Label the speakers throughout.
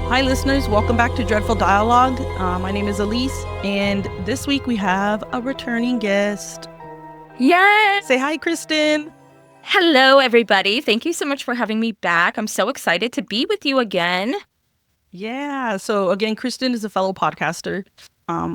Speaker 1: Hi, listeners. Welcome back to Dreadful Dialogue. My name is Alyse, and this week we have a returning guest.
Speaker 2: Yes.
Speaker 1: Say hi, Kristen.
Speaker 2: Hello, everybody. Thank you so much for having me back. I'm so excited to be with you again.
Speaker 1: Yeah. So again, Kristen is a fellow podcaster.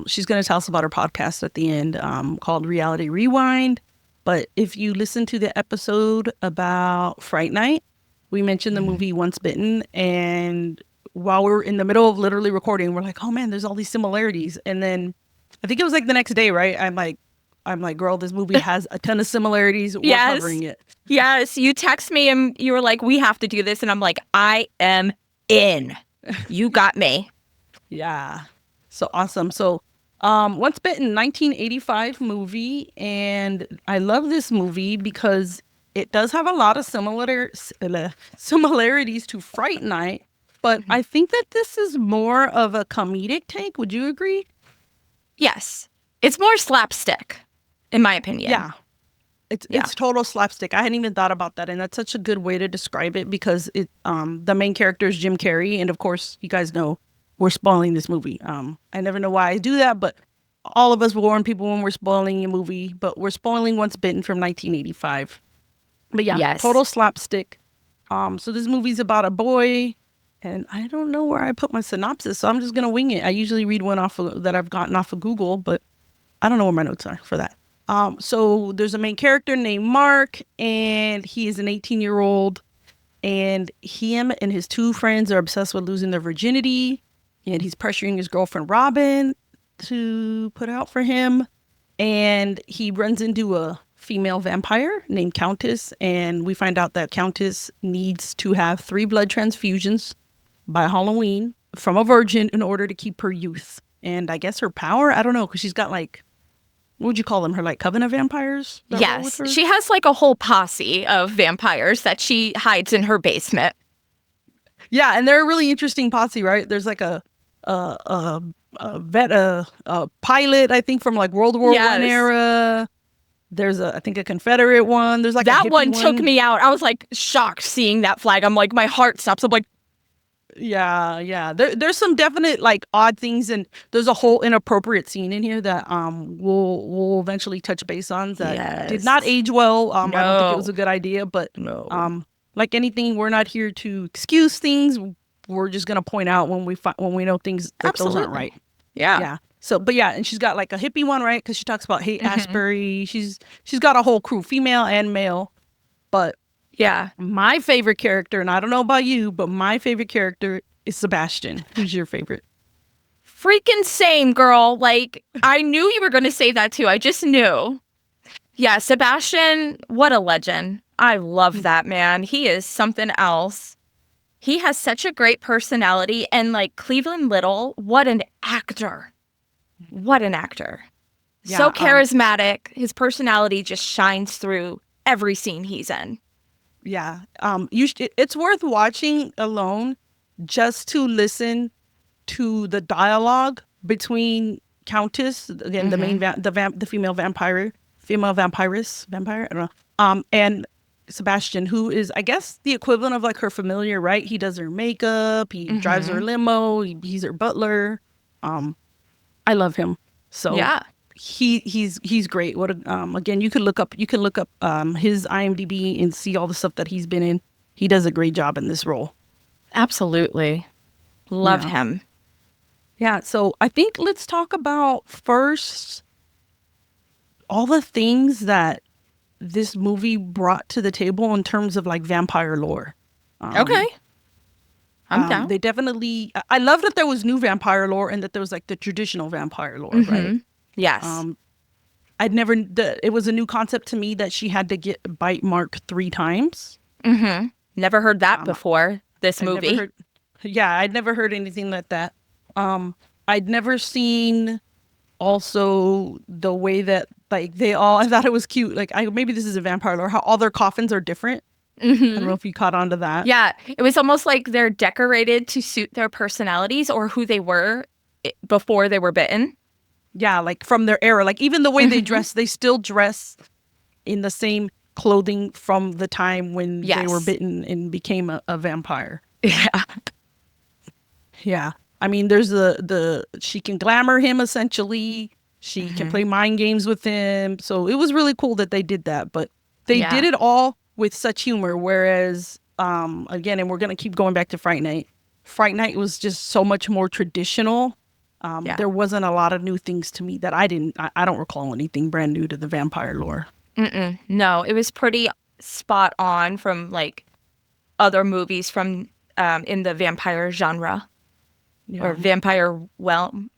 Speaker 1: She's going to tell us about her podcast at the end called Reality Rewind. But if you listen to the episode about Fright Night, we mentioned the movie Once Bitten, and while we were in the middle of literally recording, we're like, oh man, there's all these similarities. And then I think it was like the next day, right? I'm like, girl, this movie has a ton of similarities. We're covering it.
Speaker 2: Yes. You text me and you were like, we have to do this. And I'm like, I am in. You got me.
Speaker 1: Yeah. So awesome. So Once Bitten, 1985 movie. And I love this movie because it does have a lot of similarities to Fright Night. But I think that this is more of a comedic take. Would you agree?
Speaker 2: Yes. It's more slapstick, in my opinion.
Speaker 1: Yeah. It's total slapstick. I hadn't even thought about that. And that's such a good way to describe it because the main character is Jim Carrey. And of course, you guys know we're spoiling this movie. I never know why I do that, but all of us warn people when we're spoiling a movie. But we're spoiling Once Bitten from 1985. But yeah,
Speaker 2: Yes.
Speaker 1: Total slapstick. So this movie's about a boy. And I don't know where I put my synopsis, so I'm just going to wing it. I usually read one that I've gotten off of Google, but I don't know where my notes are for that. So there's a main character named Mark, and he is an 18-year-old, and him and his two friends are obsessed with losing their virginity, and he's pressuring his girlfriend Robin to put out for him, and he runs into a female vampire named Countess, and we find out that Countess needs to have 3 blood transfusions by Halloween from a virgin in order to keep her youth. And I guess her power, I don't know, because she's got like, what would you call them? Her like coven of vampires?
Speaker 2: Yes. She has like a whole posse of vampires that she hides in her basement.
Speaker 1: Yeah, and they're a really interesting posse, right? There's like a pilot, I think, from like World War I era. There's I think a Confederate one. There's like
Speaker 2: that one took me out. I was like shocked seeing that flag. I'm like, my heart stops. I'm like,
Speaker 1: yeah. There's some definite like odd things, and there's a whole inappropriate scene in here that we'll eventually touch base on that did not age well. I don't think it was a good idea, but like anything, we're not here to excuse things. We're just gonna point out when we know things that those aren't right. Yeah. So, but yeah, and she's got like a hippie one, right? Because she talks about Haight-Ashbury. She's got a whole crew, female and male, but.
Speaker 2: Yeah.
Speaker 1: My favorite character, and I don't know about you, but my favorite character is Sebastian. Who's your favorite?
Speaker 2: Freaking same, girl. Like, I knew you were going to say that too. I just knew. Yeah, Sebastian, what a legend. I love that man. He is something else. He has such a great personality. And like Cleavon Little, what an actor. What an actor. Yeah, so charismatic. His personality just shines through every scene he's in.
Speaker 1: Yeah. It's worth watching alone just to listen to the dialogue between Countess, again, the main the female vampire, I don't know. And Sebastian, who is, I guess, the equivalent of like her familiar, right? He does her makeup, he drives her limo, he's her butler. I love him. So yeah. He's great. What again, you can look up his IMDb and see all the stuff that he's been in. He does a great job in this role.
Speaker 2: Absolutely. Love him.
Speaker 1: Yeah, so I think let's talk about first all the things that this movie brought to the table in terms of like vampire lore.
Speaker 2: Okay. I'm down.
Speaker 1: They definitely, I love that there was new vampire lore and that there was like the traditional vampire lore, right?
Speaker 2: Yes.
Speaker 1: It was a new concept to me that she had to get bite mark 3 times.
Speaker 2: Never heard that before this movie.
Speaker 1: I'd never heard anything like that. I'd never seen also the way that like I thought it was cute. Like maybe this is a vampire lore, how all their coffins are different. I don't know if you caught on to that.
Speaker 2: Yeah. It was almost like they're decorated to suit their personalities or who they were before they were bitten.
Speaker 1: Yeah, like from their era. Like even the way they dress, they still dress in the same clothing from the time when they were bitten and became a vampire.
Speaker 2: Yeah.
Speaker 1: Yeah. I mean, there's the she can glamour him essentially. She can
Speaker 2: Hmm.
Speaker 1: play mind games with him. So it was really cool that they did that, but they did
Speaker 2: Yeah.
Speaker 1: it all with such humor. Whereas, again, and we're gonna keep going back to Fright Night. Fright Night was just so much more traditional.
Speaker 2: Yeah.
Speaker 1: There wasn't a lot of new things to me that I don't recall anything brand new to the vampire lore.
Speaker 2: Mm-mm. No, it was pretty spot on from like other movies from in the vampire genre or
Speaker 1: Yeah.
Speaker 2: vampire realm.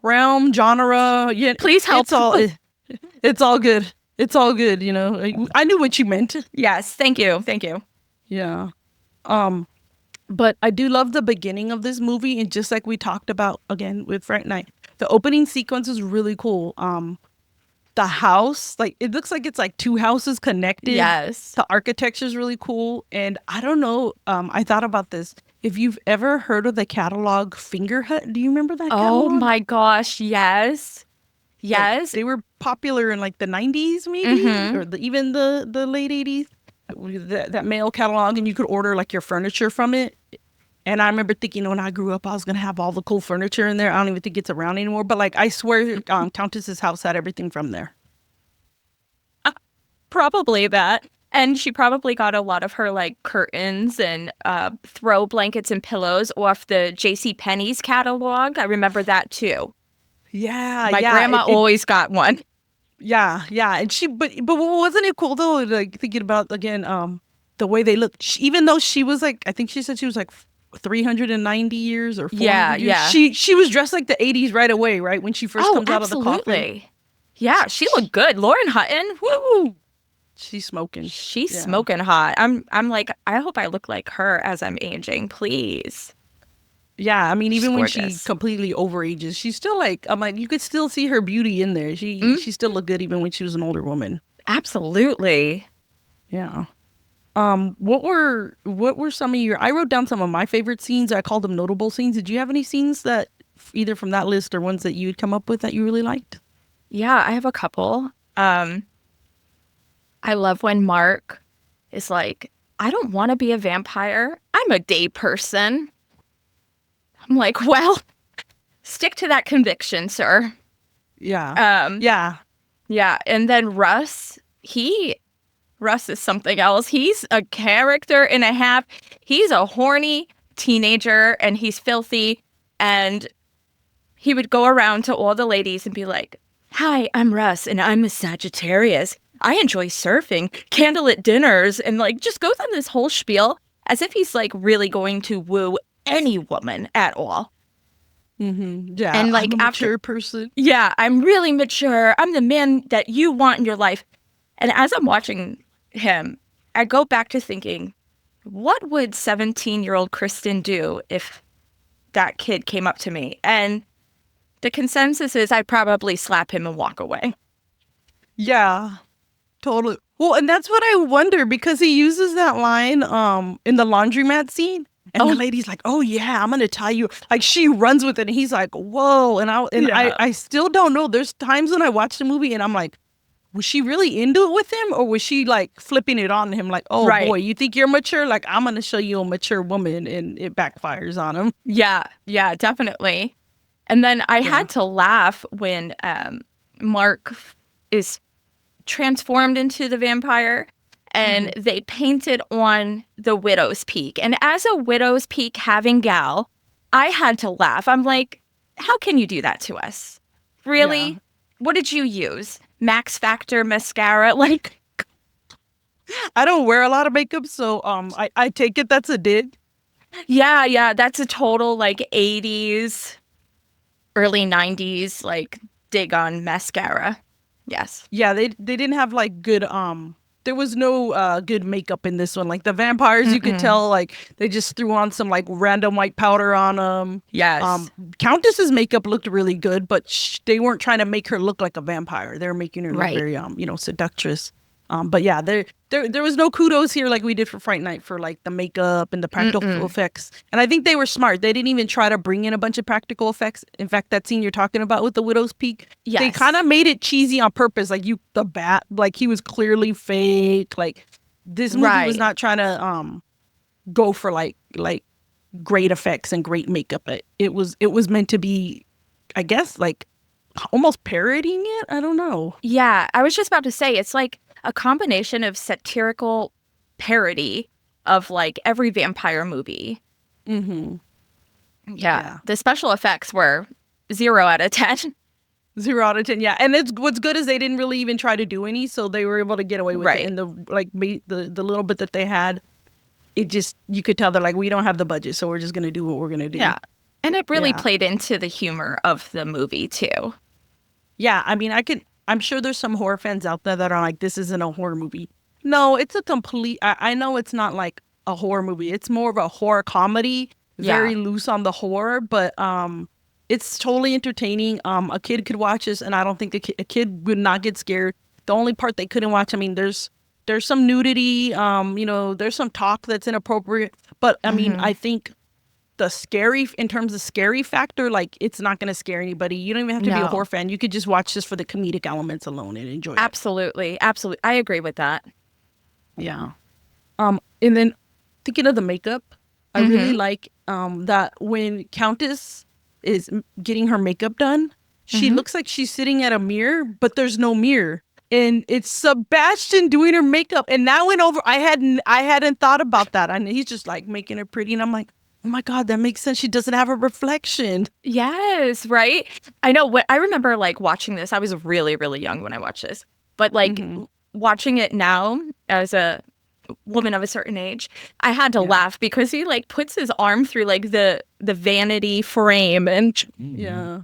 Speaker 1: Realm, genre. Yeah,
Speaker 2: Please help.
Speaker 1: it's all good. It's all good, you know. I knew what you meant.
Speaker 2: Yes, thank you. Thank you.
Speaker 1: Yeah. Um, but I do love the beginning of this movie, and just like we talked about again with Fright Night, the opening sequence is really cool. The house, like it looks like it's like two houses connected.
Speaker 2: Yes.
Speaker 1: The architecture is really cool, and I don't know. I thought about this. If you've ever heard of the catalog Finger Hut, do you remember that
Speaker 2: Oh
Speaker 1: catalog?
Speaker 2: my gosh, yes.
Speaker 1: Like
Speaker 2: Yes.
Speaker 1: they were popular in like the 90s maybe,
Speaker 2: Mm-hmm.
Speaker 1: or even the late 80s. That mail catalog, and you could order like your furniture from it. And I remember thinking when I grew up I was gonna have all the cool furniture in there. I don't even think it's around anymore, but like I swear Countess's house had everything from there.
Speaker 2: Probably that. And she probably got a lot of her like curtains and throw blankets and pillows off the J.C. Penney's catalog. I remember that too.
Speaker 1: Yeah,
Speaker 2: My
Speaker 1: yeah,
Speaker 2: grandma always got one.
Speaker 1: yeah, and but wasn't it cool though? Like thinking about again, the way they look. Even though she was like, I think she said she was like 390 years or
Speaker 2: Yeah,
Speaker 1: 400 years.
Speaker 2: yeah.
Speaker 1: She was dressed like the 80s right away, right when she first
Speaker 2: Oh,
Speaker 1: comes out of the coffin.
Speaker 2: absolutely. Yeah, she looked good. Lauren Hutton, woo!
Speaker 1: She's smoking.
Speaker 2: She's
Speaker 1: Yeah.
Speaker 2: smoking hot. I'm like, I hope I look like her as I'm aging, please.
Speaker 1: Yeah, I mean,
Speaker 2: She's
Speaker 1: even when she
Speaker 2: gorgeous.
Speaker 1: completely overages, she's still like, I'm like, you could still see her beauty in there.
Speaker 2: Mm,
Speaker 1: She still looked good even when she was an older woman.
Speaker 2: absolutely.
Speaker 1: Yeah. What were some of your? I wrote down some of my favorite scenes. I called them notable scenes. Did you have any scenes that either from that list or ones that you'd come up with that you really liked?
Speaker 2: Yeah, I have a couple. I love when Mark is like, I don't want to be a vampire. I'm a day person. I'm like, well, stick to that conviction, sir.
Speaker 1: Yeah.
Speaker 2: Um,
Speaker 1: Yeah.
Speaker 2: yeah, and then Russ is something else. He's a character and a half. He's a horny teenager and he's filthy. And he would go around to all the ladies and be like, hi, I'm Russ and I'm a Sagittarius. I enjoy surfing, candlelit dinners, and like just goes on this whole spiel as if he's like really going to woo any woman at all.
Speaker 1: Yeah.
Speaker 2: And
Speaker 1: I'm
Speaker 2: like
Speaker 1: a
Speaker 2: after,
Speaker 1: mature person.
Speaker 2: yeah, I'm really mature. I'm the man that you want in your life. And as I'm watching him, I go back to thinking, what would 17-year-old Kristen do if that kid came up to me? And the consensus is I'd probably slap him and walk away.
Speaker 1: Yeah. Totally. Well, and that's what I wonder because he uses that line in the laundromat scene. And the
Speaker 2: Oh,
Speaker 1: lady's like, "Oh yeah, I'm gonna tell you." Like she runs with it, and he's like, "Whoa!"
Speaker 2: yeah.
Speaker 1: I still don't know. There's times when I watch the movie, and I'm like, was she really into it with him, or was she like flipping it on him? Like, "Oh boy,
Speaker 2: Right.
Speaker 1: you think you're mature? Like I'm gonna show you a mature woman," and it backfires on him.
Speaker 2: Yeah. Yeah, definitely. And then I
Speaker 1: Yeah.
Speaker 2: had to laugh when Mark is transformed into the vampire and they painted on the widow's peak. And as a widow's peak having gal, I had to laugh. I'm like, how can you do that to us? Really?
Speaker 1: Yeah.
Speaker 2: What did you use? Max Factor mascara? Like,
Speaker 1: I don't wear a lot of makeup, so I take it that's a dig.
Speaker 2: yeah, yeah, that's a total like 80s, early 90s, like dig on mascara. Yes.
Speaker 1: Yeah, they didn't have like good there was no good makeup in this one. Like the vampires, you could
Speaker 2: Mm-mm.
Speaker 1: tell like they just threw on some like random white powder on them.
Speaker 2: Yes.
Speaker 1: Countess's makeup looked really good, but they weren't trying to make her look like a vampire. They were making her look
Speaker 2: Right.
Speaker 1: very seductress. But yeah, there was no kudos here like we did for Fright Night for like the makeup and the practical
Speaker 2: Mm-mm.
Speaker 1: effects. And I think they were smart. They didn't even try to bring in a bunch of practical effects. In fact, that scene you're talking about with the widow's peak, they
Speaker 2: Yes.
Speaker 1: kind of made it cheesy on purpose. Like the bat, like he was clearly fake. Like this movie was
Speaker 2: Right.
Speaker 1: not trying to go for like great effects and great makeup. It was meant to be, I guess, like almost parodying it. I don't know.
Speaker 2: Yeah, I was just about to say it's like a combination of satirical parody of like every vampire movie.
Speaker 1: Mm-hmm.
Speaker 2: Yeah,
Speaker 1: Yeah.
Speaker 2: the special effects were 0 out of 10.
Speaker 1: 0 out of 10. Yeah, and it's what's good is they didn't really even try to do any, so they were able to get away with it.
Speaker 2: Right.
Speaker 1: And the little bit that they had, it just you could tell they're like, we don't have the budget, so we're just gonna do what we're gonna do.
Speaker 2: Yeah. And it really
Speaker 1: Yeah.
Speaker 2: played into the humor of the movie too.
Speaker 1: Yeah, I mean, I'm sure there's some horror fans out there that are like, this isn't a horror movie. No, it's a complete. I know it's not like a horror movie. It's more of a horror comedy, very
Speaker 2: Yeah.
Speaker 1: loose on the horror, but it's totally entertaining. A kid could watch this, and I don't think a kid would not get scared. The only part they couldn't watch, I mean, there's some nudity, there's some talk that's inappropriate, but I mean, I think in terms of scary factor, like it's not going to scare anybody. You don't even have to be a
Speaker 2: No.
Speaker 1: horror fan. You could just watch this for the comedic elements alone and enjoy it.
Speaker 2: Absolutely. Absolutely. I agree with that.
Speaker 1: Yeah. And then thinking of the makeup, I really like that when Countess is getting her makeup done, she looks like she's sitting at a mirror, but there's no mirror. And it's Sebastian doing her makeup. And that went over. I hadn't thought about that. And he's just like making her pretty. And I'm like, oh my God, that makes sense. She doesn't have a reflection.
Speaker 2: Yes, right? I know what I remember like watching this. I was really, really young when I watched this. But like watching it now as a woman of a certain age, I had to laugh because he like puts his arm through like the vanity frame and
Speaker 1: Yeah.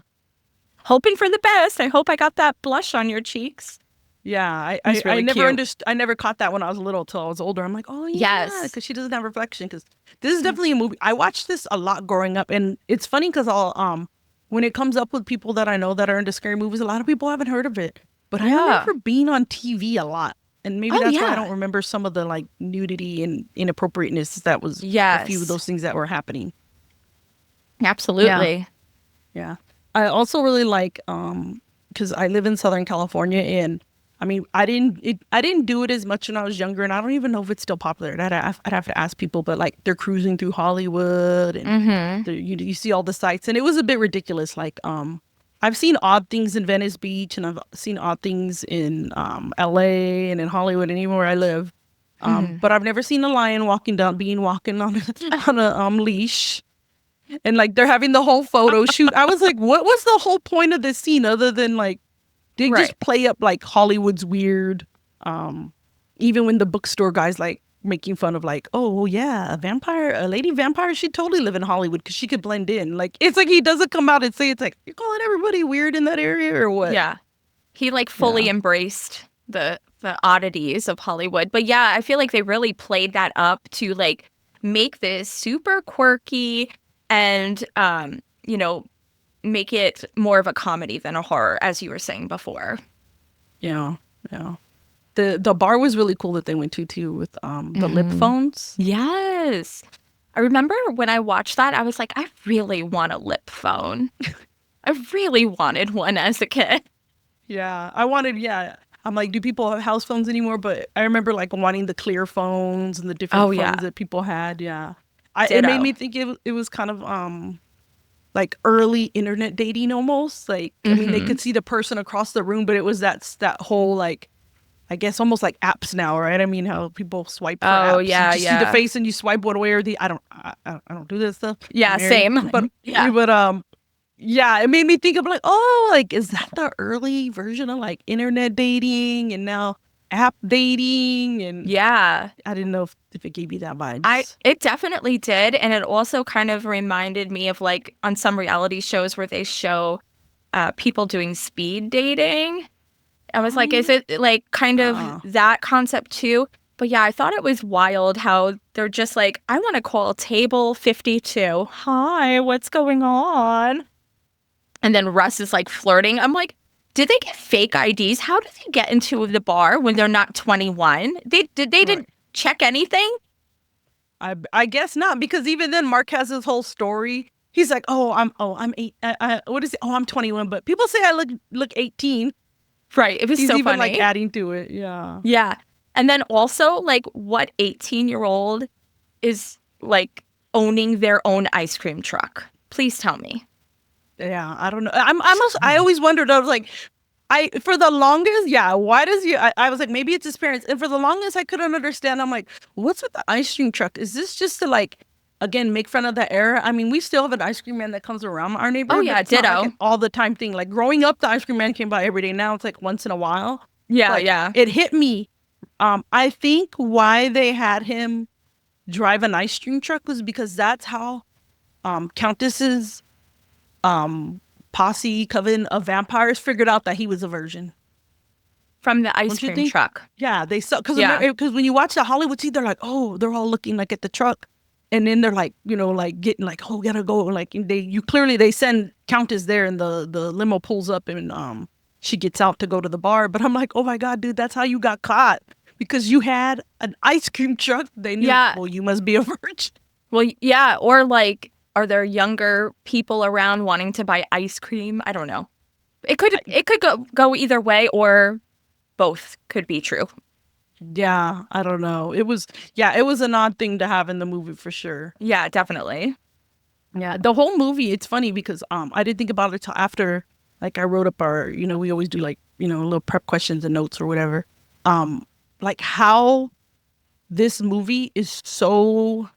Speaker 2: hoping for the best. I hope I got that blush on your cheeks.
Speaker 1: Yeah,
Speaker 2: It's really
Speaker 1: I never
Speaker 2: cute.
Speaker 1: understood. I never caught that when I was little till I was older. I'm like, oh yeah,
Speaker 2: Yes.
Speaker 1: because she doesn't have reflection. Because this is definitely a movie. I watched this a lot growing up, and it's funny because I'll when it comes up with people that I know that are into scary movies, a lot of people haven't heard of it. But I
Speaker 2: Yeah.
Speaker 1: remember being on TV a lot, and maybe
Speaker 2: Oh,
Speaker 1: that's why I
Speaker 2: yeah.
Speaker 1: don't remember some of the like nudity and inappropriateness that was a few
Speaker 2: Yes.
Speaker 1: of those things that were happening.
Speaker 2: Absolutely.
Speaker 1: Yeah. I also really like because I live in Southern California, and I mean I didn't do it as much when I was younger, and I don't even know if it's still popular. I'd have to ask people, but like they're cruising through Hollywood, and you see all the sights, and it was a bit ridiculous. Like I've seen odd things in Venice Beach, and I've seen odd things in LA and in Hollywood and even where I live. But I've never seen a lion walking on on a leash. And like they're having the whole photo shoot. I was like, what was the whole point of this scene other than like they
Speaker 2: Right.
Speaker 1: just play up like Hollywood's weird. Even when the bookstore guy's like making fun of like, oh well, yeah, a lady vampire, she'd totally live in Hollywood because she could blend in. Like it's like he doesn't come out and say it's like you're calling everybody weird in that area or what?
Speaker 2: Yeah. He like fully embraced the oddities of Hollywood. But yeah, I feel like they really played that up to like make this super quirky and make it more of a comedy than a horror, as you were saying before.
Speaker 1: Yeah. The bar was really cool that they went to too with the lip phones.
Speaker 2: Yes. I remember when I watched that, I was like, I really want a lip phone. I really wanted one as a kid.
Speaker 1: Yeah, I'm like, do people have house phones anymore? But I remember like wanting the clear phones and the different phones that people had. Yeah, it made
Speaker 2: Ditto.
Speaker 1: me think it was kind of like early internet dating almost. Like I mean, they could see the person across the room, but it was that whole like, I guess almost like apps now, right? I mean, how people swipe for apps. You just see the face and you swipe one way or the. I don't do this stuff.
Speaker 2: Yeah,
Speaker 1: I'm married.
Speaker 2: same.
Speaker 1: But yeah, it made me think of like, oh, like, is that the early version of like internet dating and now app dating? And
Speaker 2: Yeah.
Speaker 1: I didn't know if it gave you that vibes.
Speaker 2: It definitely did. And it also kind of reminded me of like on some reality shows where they show people doing speed dating. I was like, is it like kind of that concept too? But yeah, I thought it was wild how they're just like, I want to call table 52. Hi, what's going on? And then Russ is like flirting. I'm like, did they get fake IDs? How did they get into the bar when they're not 21? They didn't check anything?
Speaker 1: I guess not, because even then Mark has his whole story. He's like, I'm 8. What is it? Oh, I'm 21, but people say I look 18.
Speaker 2: Right. It was
Speaker 1: He's
Speaker 2: so
Speaker 1: even
Speaker 2: funny.
Speaker 1: like adding to it. Yeah.
Speaker 2: Yeah. And then also like what 18-year-old is like owning their own ice cream truck? Please tell me.
Speaker 1: Yeah, I don't know. I always wondered. I was like, for the longest, yeah. Why does he? I was like, maybe it's his parents. And for the longest, I couldn't understand. I'm like, what's with the ice cream truck? Is this just to like, again, make fun of the era? I mean, we still have an ice cream man that comes around our neighborhood.
Speaker 2: Oh yeah,
Speaker 1: but it's not
Speaker 2: ditto.
Speaker 1: like an all the time thing. Like growing up, the ice cream man came by every day. Now it's like once in a while.
Speaker 2: Yeah,
Speaker 1: Like,
Speaker 2: yeah.
Speaker 1: it hit me. I think why they had him drive an ice cream truck was because that's how Countess's posse coven of vampires figured out that he was a virgin.
Speaker 2: From the ice
Speaker 1: Don't you
Speaker 2: cream
Speaker 1: think?
Speaker 2: truck.
Speaker 1: Yeah, they saw because
Speaker 2: Yeah.
Speaker 1: when you watch the Hollywood scene, they're like, oh, they're all looking like at the truck, and then they're like, like getting like, oh, we gotta go, like they send Countess there, and the limo pulls up, and she gets out to go to the bar, but I'm like, oh my god, dude, that's how you got caught because you had an ice cream truck. They knew,
Speaker 2: Yeah.
Speaker 1: well, you must be a virgin.
Speaker 2: Well, yeah, or like, are there younger people around wanting to buy ice cream? I don't know. It could go either way, or both could be true.
Speaker 1: Yeah, I don't know. It was an odd thing to have in the movie for sure.
Speaker 2: Yeah, definitely.
Speaker 1: Yeah, the whole movie, it's funny because I didn't think about it till after, like, I wrote up our, we always do like, little prep questions and notes or whatever. Like how this movie is so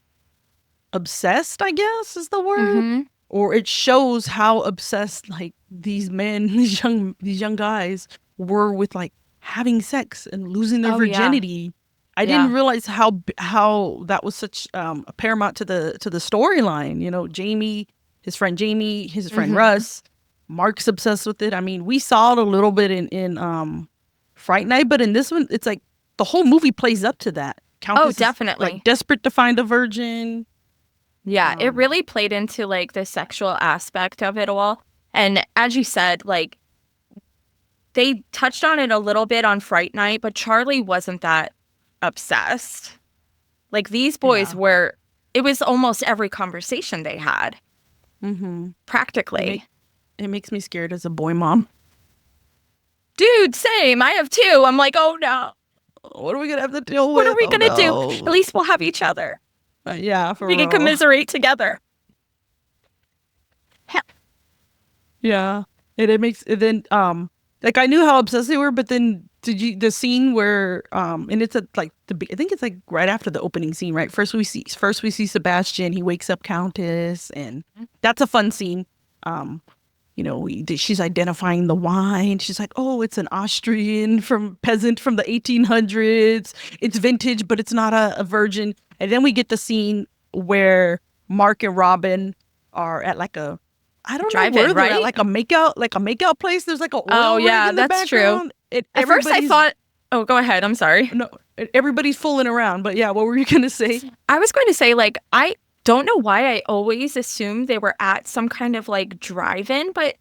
Speaker 1: obsessed, I guess is the word.
Speaker 2: Mm-hmm.
Speaker 1: Or it shows how obsessed like these men, these young guys were with like having sex and losing their
Speaker 2: Oh, yeah.
Speaker 1: virginity. I didn't realize how that was such a paramount to the storyline. Jamie, his friend
Speaker 2: Mm-hmm.
Speaker 1: Russ, Mark's obsessed with it. I mean, we saw it a little bit in Fright Night, but in this one, it's like the whole movie plays up to that. Countess is,
Speaker 2: definitely.
Speaker 1: like desperate to find a virgin.
Speaker 2: Yeah, it really played into like the sexual aspect of it all. And as you said, like they touched on it a little bit on Fright Night, but Charlie wasn't that obsessed. Like these boys were, it was almost every conversation they had.
Speaker 1: Mm-hmm.
Speaker 2: Practically.
Speaker 1: It makes me scared as a boy mom.
Speaker 2: Dude, same. I have two. I'm like, oh no.
Speaker 1: What are we going to have to deal with?
Speaker 2: What are we going to do? At least we'll have each other.
Speaker 1: Yeah, for
Speaker 2: We can
Speaker 1: real.
Speaker 2: commiserate together.
Speaker 1: Yeah. It makes it then like I knew how obsessed they were, but then the scene where and it's I think it's like right after the opening scene, right? First we see Sebastian, he wakes up Countess, and that's a fun scene. She's identifying the wine. She's like, oh, it's an Austrian peasant from the 1800s. It's vintage, but it's not a virgin. And then we get the scene where Mark and Robin are at like a, I don't know where they're at, like a makeout place. There's like a oil rig in the
Speaker 2: that's
Speaker 1: background.
Speaker 2: true. At first I thought, oh, go ahead. I'm sorry.
Speaker 1: No, everybody's fooling around. But yeah, what were you going to say?
Speaker 2: I was going to say, like, I don't know why I always assumed they were at some kind of like drive-in, but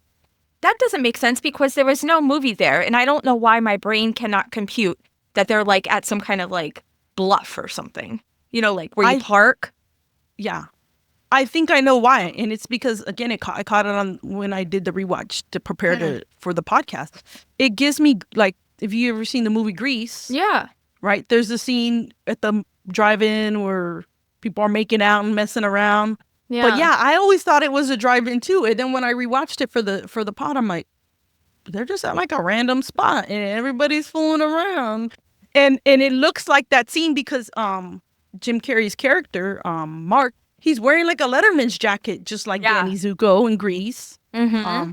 Speaker 2: that doesn't make sense because there was no movie there. And I don't know why my brain cannot compute that they're like at some kind of like bluff or something. Like where you park.
Speaker 1: Yeah. I think I know why. And it's because, again, I caught it on when I did the rewatch to prepare for the podcast. It gives me, like, if you ever seen the movie Grease.
Speaker 2: Yeah.
Speaker 1: Right? There's a scene at the drive-in where people are making out and messing around.
Speaker 2: Yeah.
Speaker 1: But yeah, I always thought it was a drive-in too. And then when I rewatched it for the pod, I'm like, they're just at like a random spot and everybody's fooling around. And it looks like that scene because Jim Carrey's character, Mark, he's wearing like a Letterman's jacket, just like Danny Zuko in Grease.
Speaker 2: Mm-hmm.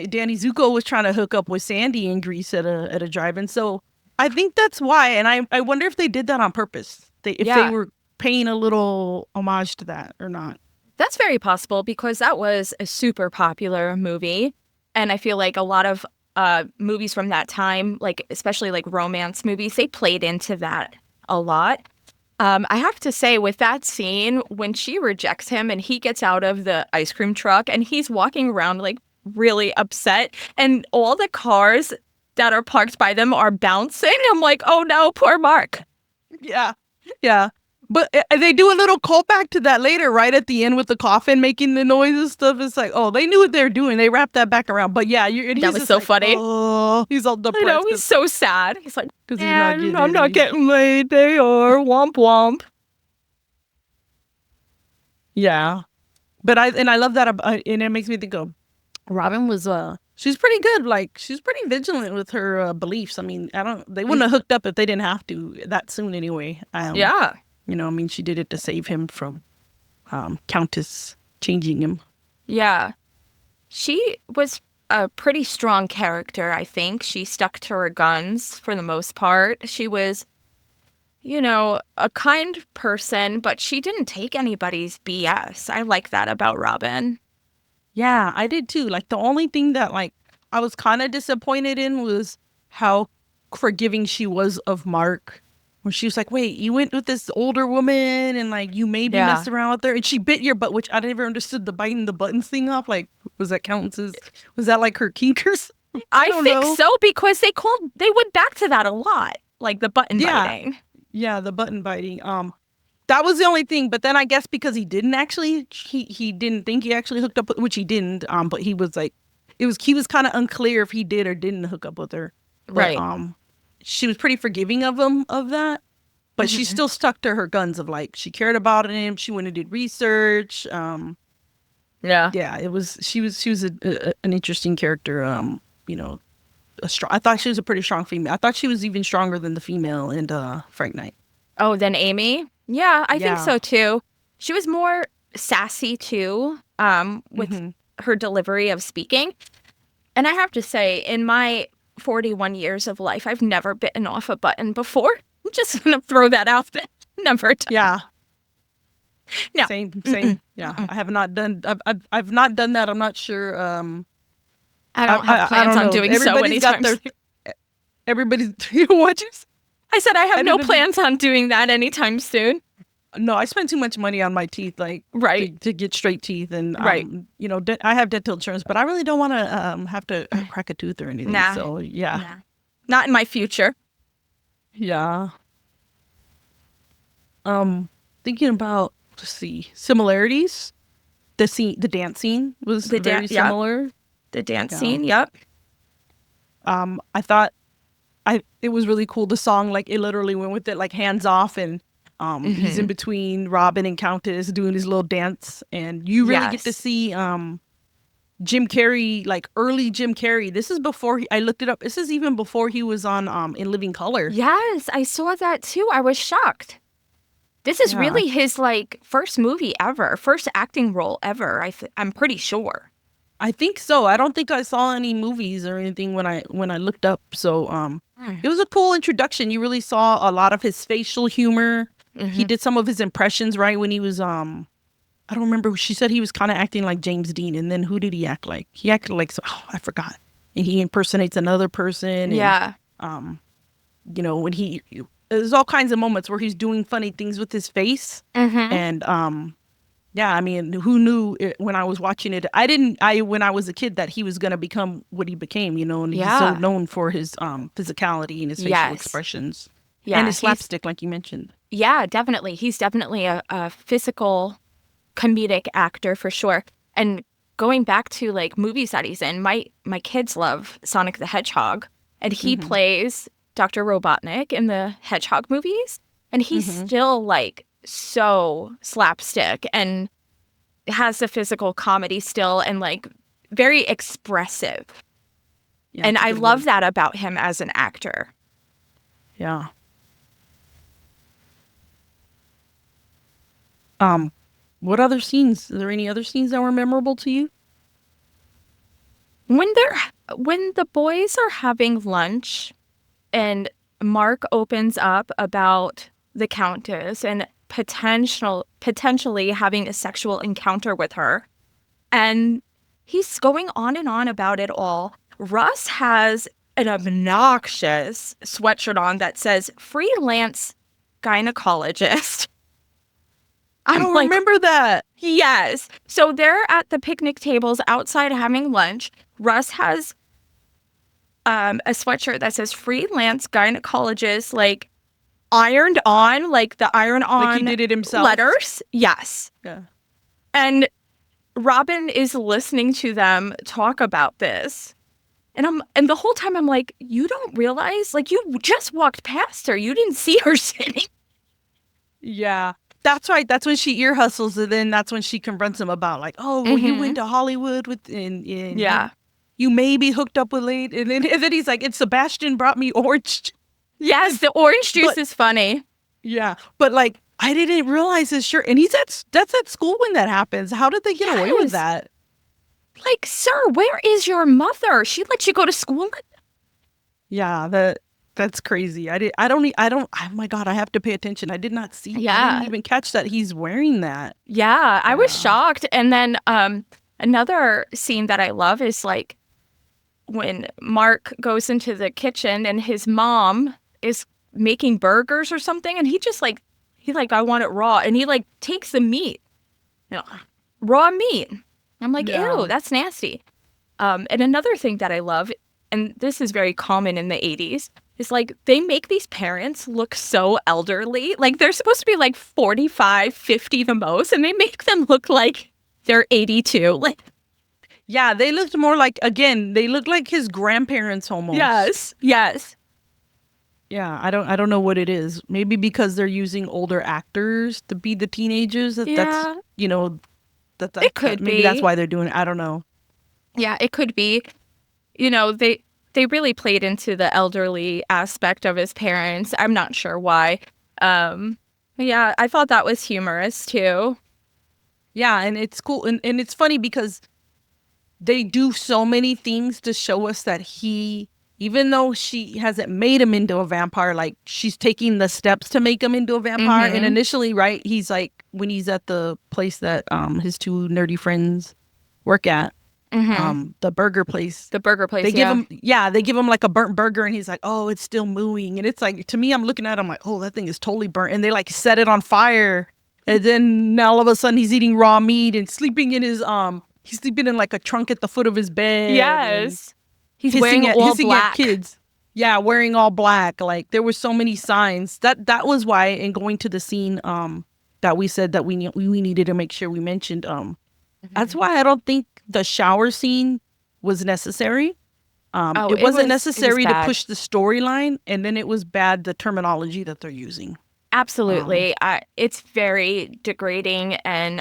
Speaker 1: Danny Zuko was trying to hook up with Sandy in Grease at a drive-in. So I think that's why. And I wonder if they did that on purpose. If they were paying a little homage to that or not.
Speaker 2: That's very possible because that was a super popular movie. And I feel like a lot of movies from that time, like especially like romance movies, they played into that a lot. I have to say, with that scene, when she rejects him and he gets out of the ice cream truck and he's walking around like really upset and all the cars that are parked by them are bouncing, I'm like, oh no, poor Mark.
Speaker 1: Yeah. Yeah. But they do a little callback to that later, right at the end with the coffin making the noise and stuff. It's like, oh, they knew what they were doing. They wrapped that back around. But yeah,
Speaker 2: that was so like, funny.
Speaker 1: Oh, he's all depressed.
Speaker 2: I know, he's so sad. He's like,
Speaker 1: I'm not getting laid. They are womp womp. Yeah. But I love that and it makes me think of Robin was she's pretty good. Like she's pretty vigilant with her beliefs. I mean, they wouldn't have hooked up if they didn't have to that soon anyway.
Speaker 2: Yeah.
Speaker 1: I mean, she did it to save him from Countess changing him.
Speaker 2: Yeah. She was a pretty strong character, I think. She stuck to her guns for the most part. She was, a kind person, but she didn't take anybody's BS. I like that about Robin.
Speaker 1: Yeah, I did too. Like the only thing that like I was kind of disappointed in was how forgiving she was of Mark. When she was like, "Wait, you went with this older woman and like you maybe
Speaker 2: Yeah.
Speaker 1: messed around with her and she bit your butt," which I never understood the biting the buttons thing off. Like, was that was that like her kinkers? I
Speaker 2: I
Speaker 1: don't
Speaker 2: think
Speaker 1: know.
Speaker 2: so because they went back to that a lot, like the button
Speaker 1: Yeah,
Speaker 2: biting.
Speaker 1: yeah, the button biting. That was the only thing. But then I guess because he didn't actually, he didn't think he actually hooked up, which he didn't. But he was like, he was kind of unclear if he did or didn't hook up with her. But
Speaker 2: Right.
Speaker 1: she was pretty forgiving of him of that. But she
Speaker 2: Mhm.
Speaker 1: still stuck to her guns of like she cared about him. She went and did research.
Speaker 2: Yeah.
Speaker 1: Yeah, she was an interesting character. A strong. I thought she was a pretty strong female. I thought she was even stronger than the female in Fright Night.
Speaker 2: Oh, then Amy? Yeah, I think
Speaker 1: Yeah.
Speaker 2: so too. She was more sassy too, with
Speaker 1: Hmm.
Speaker 2: her delivery of speaking. And I have to say, in my 41 years of life, I've never bitten off a button before. I'm just gonna throw that out there. Never done.
Speaker 1: Yeah.
Speaker 2: No.
Speaker 1: Same.
Speaker 2: Mm-mm.
Speaker 1: Same. Yeah.
Speaker 2: Mm-mm.
Speaker 1: I have not done. I've not done that. I'm not sure.
Speaker 2: I don't have
Speaker 1: I
Speaker 2: plans
Speaker 1: don't
Speaker 2: on
Speaker 1: know.
Speaker 2: doing so
Speaker 1: Everybody's got
Speaker 2: anytime
Speaker 1: their.
Speaker 2: soon.
Speaker 1: Everybody's. You know what?
Speaker 2: I said I have
Speaker 1: I
Speaker 2: no
Speaker 1: didn't.
Speaker 2: plans on doing that anytime soon.
Speaker 1: No, I spend too much money on my teeth, like
Speaker 2: Right.
Speaker 1: to get straight teeth, and
Speaker 2: Right.
Speaker 1: I have dental insurance, but I really don't want to have to crack a tooth or anything.
Speaker 2: Nah.
Speaker 1: So yeah,
Speaker 2: Nah. Not in my future.
Speaker 1: yeah. Thinking about let's see similarities. The dance scene was
Speaker 2: The
Speaker 1: very
Speaker 2: Yep.
Speaker 1: similar.
Speaker 2: The dance
Speaker 1: Yeah.
Speaker 2: scene. Yep.
Speaker 1: I thought it was really cool. The song, like it literally went with it, like hands off, and he's in
Speaker 2: Mhm.
Speaker 1: between Robin and Countess doing his little dance, and you really get to
Speaker 2: Yes.
Speaker 1: see Jim Carrey, like early Jim Carrey. This is before I looked it up. This is even before he was on In Living Color.
Speaker 2: Yes, I saw that too. I was shocked. This is
Speaker 1: Yeah,
Speaker 2: really his like first movie ever, first acting role ever. I'm pretty sure.
Speaker 1: I think so. I don't think I saw any movies or anything when I looked up. So
Speaker 2: Mm.
Speaker 1: it was a cool introduction. You really saw a lot of his facial humor. He
Speaker 2: Mhm.
Speaker 1: did some of his impressions right when he was I don't remember. She said he was kind of acting like James Dean, and then who did he act like? He acted like I forgot. And he impersonates another person, and
Speaker 2: Yeah.
Speaker 1: um, when there's all kinds of moments where he's doing funny things with his face,
Speaker 2: Mhm.
Speaker 1: and yeah, I mean, who knew when I was watching it? I when I was a kid that he was gonna become what he became, and he's so
Speaker 2: Yeah.
Speaker 1: known for his physicality and his facial
Speaker 2: Yes.
Speaker 1: expressions and
Speaker 2: Yeah.
Speaker 1: his slapstick, like you mentioned.
Speaker 2: Yeah, definitely. He's definitely a physical comedic actor for sure. And going back to like movies that he's in, my kids love Sonic the Hedgehog, and he
Speaker 1: Hmm.
Speaker 2: plays Dr. Robotnik in the Hedgehog movies, and he's
Speaker 1: Hmm.
Speaker 2: still like so slapstick and has the physical comedy still and like very expressive.
Speaker 1: Yeah,
Speaker 2: And
Speaker 1: it's a
Speaker 2: I
Speaker 1: good
Speaker 2: love
Speaker 1: word.
Speaker 2: that about him as an actor.
Speaker 1: Yeah. What other scenes? Are there any other scenes that were memorable to you?
Speaker 2: When the boys are having lunch and Mark opens up about the Countess and potentially having a sexual encounter with her, and he's going on and on about it all. Russ has an obnoxious sweatshirt on that says freelance gynecologist.
Speaker 1: I
Speaker 2: I'm
Speaker 1: don't
Speaker 2: like,
Speaker 1: remember that.
Speaker 2: yes. So they're at the picnic tables outside having lunch. Russ has a sweatshirt that says freelance gynecologist, like ironed on, like the iron
Speaker 1: Like he
Speaker 2: on
Speaker 1: did it himself.
Speaker 2: letters. Yes.
Speaker 1: Yeah.
Speaker 2: And Robin is listening to them talk about this. And the whole time I'm like, you don't realize, like you just walked past her. You didn't see her sitting.
Speaker 1: Yeah. That's right. That's when she ear hustles, and then that's when she confronts him about like, oh, well, you went to Hollywood with, and
Speaker 2: Yeah.
Speaker 1: you may be hooked up with late, and then he's like, and Sebastian brought me orange.
Speaker 2: Yes, the orange juice
Speaker 1: But
Speaker 2: is funny.
Speaker 1: yeah, but like I didn't realize his shirt, and that's at school when that happens. How did they get away with
Speaker 2: Yes.
Speaker 1: that?
Speaker 2: Like, sir, where is your mother? She let you go to school?
Speaker 1: Yeah, that's crazy. Oh my God, I have to pay attention. I did not see. I
Speaker 2: Yeah.
Speaker 1: didn't even catch that he's wearing that.
Speaker 2: Yeah, I was
Speaker 1: Yeah.
Speaker 2: shocked. And then another scene that I love is like when Mark goes into the kitchen and his mom is making burgers or something, and he I want it raw, and he like takes the meat, raw meat. I'm like,
Speaker 1: Yeah.
Speaker 2: ew, that's nasty. And another thing that I love, and this is very common in the 80s, is like they make these parents look so elderly. Like they're supposed to be like 45, 50 the most, and they make them look like they're 82. Like,
Speaker 1: Yeah, they looked more like, again, they looked like his grandparents almost.
Speaker 2: yes.
Speaker 1: Yeah, I don't know what it is. Maybe because they're using older actors to be the teenagers. That's
Speaker 2: It could
Speaker 1: maybe
Speaker 2: be.
Speaker 1: that's why they're doing it. I don't know.
Speaker 2: Yeah, it could be. They really played into the elderly aspect of his parents. I'm not sure why. Yeah, I thought that was humorous too.
Speaker 1: Yeah, and it's cool. And it's funny because they do so many things to show us that even though she hasn't made him into a vampire, like she's taking the steps to make him into a vampire. And initially, right, he's like, when he's at the place that his two nerdy friends work at, the burger place.
Speaker 2: The burger place,
Speaker 1: They give him like a burnt burger, and he's like, oh, it's still mooing. And it's like, to me, I'm looking at it, I'm like, oh, that thing is totally burnt. And they like set it on fire. And then now all of a sudden he's eating raw meat and sleeping in his he's sleeping in like a trunk at the foot of his bed.
Speaker 2: Yes. He's
Speaker 1: Hissing
Speaker 2: wearing
Speaker 1: at-
Speaker 2: all
Speaker 1: hissing at
Speaker 2: black.
Speaker 1: kids. Yeah, wearing all black. Like there were so many signs. That was why, in going to the scene that we said that we needed to make sure we mentioned that's why I don't think the shower scene was necessary. It wasn't necessary to push the storyline, and then it was bad the terminology that they're using.
Speaker 2: Absolutely. It's very degrading, and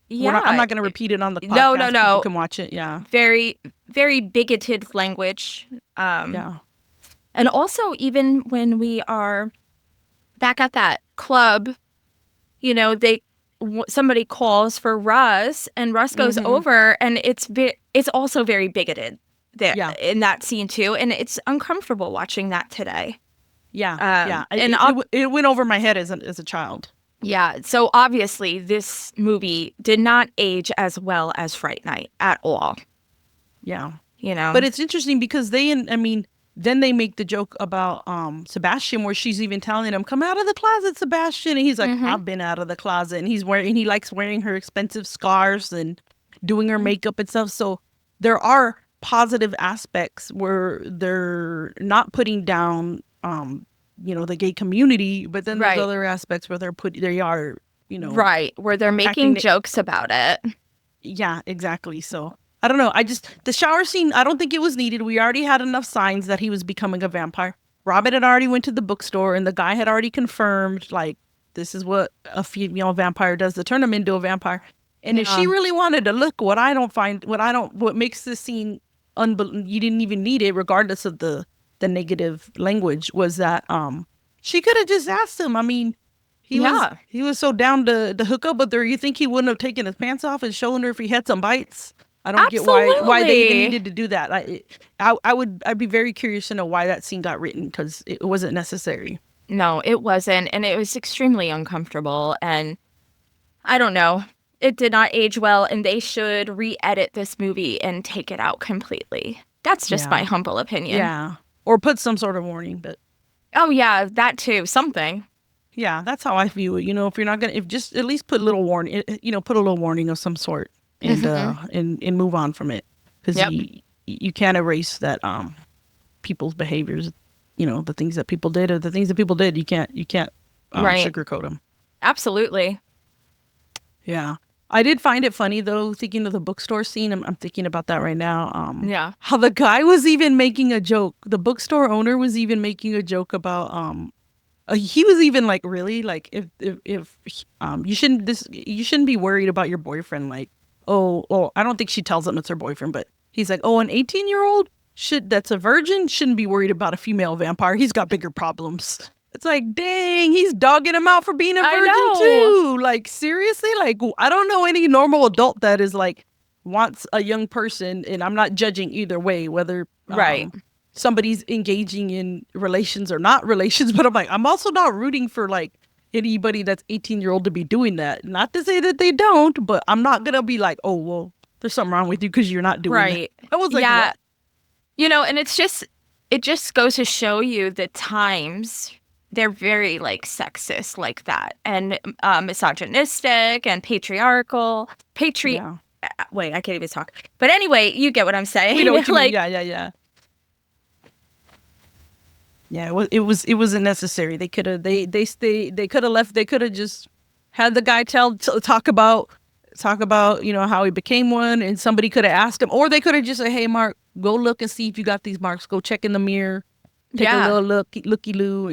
Speaker 2: yeah.
Speaker 1: I'm not going to repeat it on the podcast.
Speaker 2: No.
Speaker 1: People can watch it. Yeah.
Speaker 2: Very, very bigoted language.
Speaker 1: Yeah.
Speaker 2: And also, even when we are back at that club, somebody calls for Russ, and Russ goes over, and it's also very bigoted there in that scene too, and it's uncomfortable watching that today.
Speaker 1: Yeah.
Speaker 2: And
Speaker 1: it went over my head as a child.
Speaker 2: Yeah. So obviously, this movie did not age as well as Fright Night at all.
Speaker 1: Yeah.
Speaker 2: But
Speaker 1: it's interesting because then they make the joke about Sebastian, where she's even telling him, come out of the closet, Sebastian. And he's like, I've been out of the closet. And he likes wearing her expensive scarves and doing her makeup and stuff. So there are positive aspects where they're not putting down the gay community, but then there's other aspects where they are
Speaker 2: right, where they're making jokes about it.
Speaker 1: Yeah, exactly. So I don't know. The shower scene, I don't think it was needed. We already had enough signs that he was becoming a vampire. Robin had already went to the bookstore, and the guy had already confirmed, like, this is what a female vampire does to turn him into a vampire. And if she really wanted to look, what makes this scene you didn't even need it, regardless of the negative language, was that she could have just asked him. I mean, he was so down to hook up with her. You think he wouldn't have taken his pants off and shown her if he had some bites? I don't get why they even needed to do that. I'd be very curious to know why that scene got written, because it wasn't necessary.
Speaker 2: No, it wasn't, and it was extremely uncomfortable, and I don't know. It did not age well, and they should re-edit this movie and take it out completely. That's just my humble opinion.
Speaker 1: Yeah. Or put some sort of warning, but...
Speaker 2: Oh, yeah, that too. Something.
Speaker 1: Yeah, that's how I view it. If you're not going to... just at least put a little warning, put a little warning of some sort and and move on from it. Because you can't erase that people's behaviors, the things that people did, or the things that people did, you can't sugarcoat them.
Speaker 2: Absolutely.
Speaker 1: Yeah. I did find it funny, though, thinking of the bookstore scene. I'm thinking about that right now. How the guy was even making a joke. The bookstore owner was even making a joke about He was even like, really, like, if you shouldn't be worried about your boyfriend. Like, oh, I don't think she tells him it's her boyfriend, but he's like, oh, an 18-year-old that's a virgin shouldn't be worried about a female vampire. He's got bigger problems. It's like, dang, he's dogging him out for being a
Speaker 2: I
Speaker 1: virgin
Speaker 2: know.
Speaker 1: too. Like, seriously, like, I don't know any normal adult that is like wants a young person, and I'm not judging either way whether
Speaker 2: Right.
Speaker 1: somebody's engaging in relations or not relations, but I'm like, I'm also not rooting for like anybody that's 18-year-old to be doing that. Not to say that they don't, but I'm not gonna be like, oh well, there's something wrong with you because you're not doing that.
Speaker 2: Right.
Speaker 1: I was like,
Speaker 2: Yeah.
Speaker 1: what?
Speaker 2: And it just goes to show you the times they're very like sexist like that and misogynistic and patriarchal.
Speaker 1: Yeah,
Speaker 2: Wait, I can't even talk. But anyway, you get what I'm saying.
Speaker 1: we know what you mean.
Speaker 2: Like,
Speaker 1: Yeah. Yeah, it wasn't necessary. They could have they could have left. They could have just had the guy talk about how he became one, and somebody could have asked him, or they could have just said, "Hey, Mark, go look and see if you got these marks. Go check in the mirror, take a
Speaker 2: yeah.
Speaker 1: little looky loo,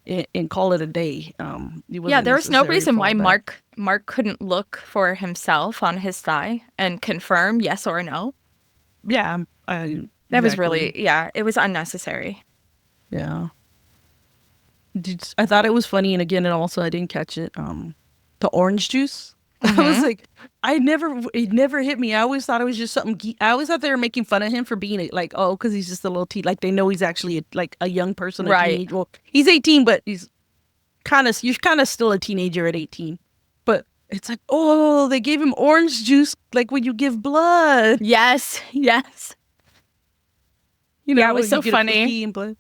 Speaker 1: and call it a day." It
Speaker 2: Yeah,
Speaker 1: wasn't
Speaker 2: there was no
Speaker 1: necessary to
Speaker 2: reason why
Speaker 1: fall back.
Speaker 2: Mark couldn't look for himself on his thigh and confirm yes or no.
Speaker 1: Yeah,
Speaker 2: That was
Speaker 1: exactly.
Speaker 2: really, yeah, it was unnecessary.
Speaker 1: Yeah. I thought it was funny, and again, and also I didn't catch it. The orange juice. I was
Speaker 2: Hmm.
Speaker 1: like, it never hit me. I always thought it was just something. I always thought they were making fun of him for being like, oh, because he's just a little teen. Like they know he's actually like a young person, a
Speaker 2: Right.
Speaker 1: teenage. Well, he's 18, but you're kind of still a teenager at 18. But it's like, oh, they gave him orange juice, like when you give blood.
Speaker 2: Yes, yes. Yeah, it was
Speaker 1: You
Speaker 2: so
Speaker 1: get a
Speaker 2: funny.
Speaker 1: cookie and blood.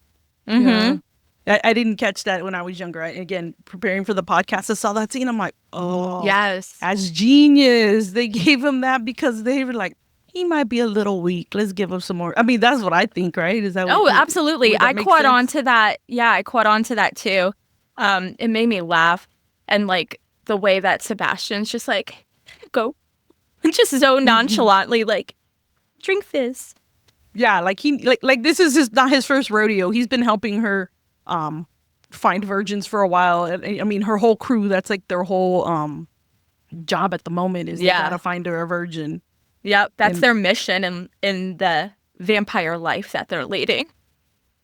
Speaker 2: Hmm.
Speaker 1: Yeah. I didn't catch that when I was younger. Again, preparing for the podcast, I saw that scene. I'm like, oh,
Speaker 2: Yes.
Speaker 1: that's genius. They gave him that because they were like, he might be a little weak. Let's give him some more. I mean, that's what I think, right? Is that
Speaker 2: Oh, absolutely.
Speaker 1: would that
Speaker 2: I
Speaker 1: make
Speaker 2: caught on
Speaker 1: sense?
Speaker 2: to that. Yeah, I caught on to that too. It made me laugh. And like the way that Sebastian's just like, go. Just so nonchalantly, like, drink this.
Speaker 1: Yeah, like like this is not his first rodeo. He's been helping her find virgins for a while. And I mean, her whole crew, that's like their whole job at the moment is they
Speaker 2: Yeah.
Speaker 1: gotta find her a virgin.
Speaker 2: Yep. That's
Speaker 1: And
Speaker 2: their mission in the vampire life that they're leading.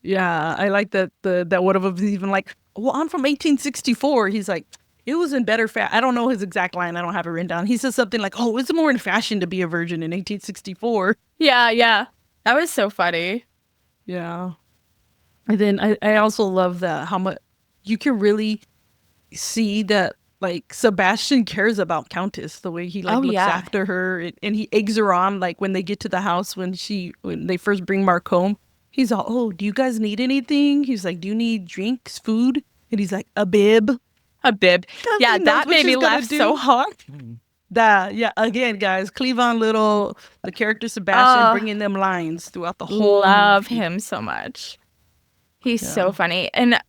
Speaker 1: yeah, I like that one of them is even like, well, I'm from 1864. He's like, it was in better I don't know his exact line. I don't have it written down. He says something like, oh, it's more in fashion to be a virgin in 1864.
Speaker 2: Yeah, yeah. That was so funny.
Speaker 1: Yeah. And then I also love that how much you can really see that like Sebastian cares about Countess, the way he like
Speaker 2: Oh,
Speaker 1: looks
Speaker 2: yeah.
Speaker 1: after her, and he eggs her on like when they get to the house when they first bring Mark home. He's all, oh, do you guys need anything? He's like, do you need drinks, food? And he's like, a bib.
Speaker 2: A bib.
Speaker 1: 'Cause
Speaker 2: Yeah,
Speaker 1: he knows
Speaker 2: that
Speaker 1: what
Speaker 2: made me
Speaker 1: she's gonna
Speaker 2: laugh so
Speaker 1: do.
Speaker 2: hard.
Speaker 1: That, yeah, again, guys, Cleavon Little, the character Sebastian,
Speaker 2: Oh,
Speaker 1: bringing them lines throughout the whole
Speaker 2: love
Speaker 1: movie.
Speaker 2: him so much. He's so
Speaker 1: Yeah.
Speaker 2: funny. And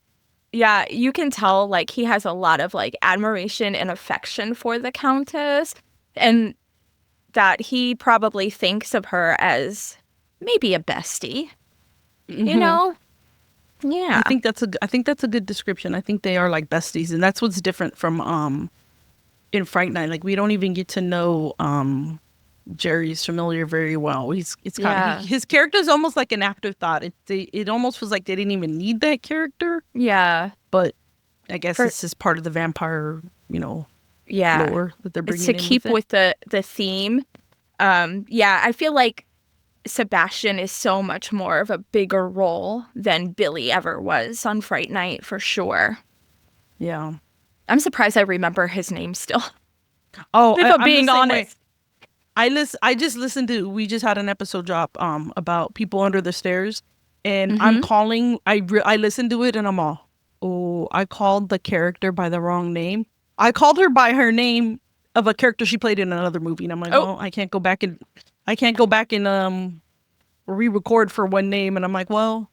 Speaker 2: yeah, you can tell like he has a lot of like admiration and affection for the Countess and that he probably thinks of her as maybe a bestie, you
Speaker 1: Hmm.
Speaker 2: know? Yeah.
Speaker 1: I think that's a good description. I think they are like besties, and that's what's different from in Fright Night. Like we don't even get to know Jerry's familiar very well. It's kind
Speaker 2: Yeah.
Speaker 1: of his character is almost like an afterthought. It almost feels like they didn't even need that character,
Speaker 2: Yeah.
Speaker 1: but I guess
Speaker 2: For
Speaker 1: this is part of the vampire,
Speaker 2: yeah.
Speaker 1: lore that they're
Speaker 2: It's
Speaker 1: bringing
Speaker 2: to
Speaker 1: in
Speaker 2: keep
Speaker 1: with it.
Speaker 2: with the theme. Yeah, I feel like Sebastian is so much more of a bigger role than Billy ever was on Fright Night for sure.
Speaker 1: Yeah.
Speaker 2: I'm surprised I remember his name still.
Speaker 1: Oh,
Speaker 2: If I'm
Speaker 1: I'm the
Speaker 2: being
Speaker 1: same way.
Speaker 2: honest.
Speaker 1: I just listened to we just had an episode drop about people under the stairs, and I'm
Speaker 2: Hmm.
Speaker 1: calling I listened to it and I'm all, oh, I called the character by the wrong name. I called her by her name of a character she played in another movie, and I'm like,
Speaker 2: Oh,
Speaker 1: well, I can't go back and re-record for one name, and I'm like, well,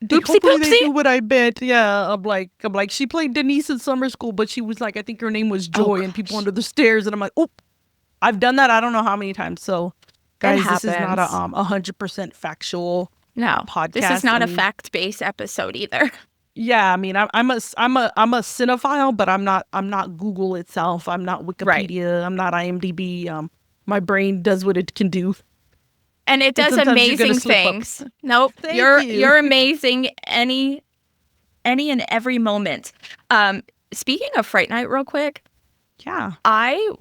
Speaker 2: oopsie
Speaker 1: hopefully they
Speaker 2: poopsie.
Speaker 1: do what I meant. Yeah, I'm like she played Denise in summer school, but she was like, I think her name was
Speaker 2: Oh
Speaker 1: Joy, and people
Speaker 2: gosh,
Speaker 1: under the stairs, and I'm like, oh, I've done that. I don't know how many times. So,
Speaker 2: it
Speaker 1: guys, this is not
Speaker 2: happens.
Speaker 1: 100% factual
Speaker 2: No, this is
Speaker 1: podcast.
Speaker 2: not
Speaker 1: I
Speaker 2: a
Speaker 1: mean,
Speaker 2: fact-based episode either.
Speaker 1: Yeah, I mean, I'm a cinephile, but I'm not Google itself. I'm not
Speaker 2: Right.
Speaker 1: Wikipedia. I'm not IMDb. My brain does what it can do,
Speaker 2: And it
Speaker 1: and
Speaker 2: does
Speaker 1: sometimes you're gonna
Speaker 2: amazing
Speaker 1: slip up.
Speaker 2: things. Nope,
Speaker 1: Thank you.
Speaker 2: you're amazing any and every moment. Um, Speaking of Fright Night, real quick,
Speaker 1: Yeah,
Speaker 2: I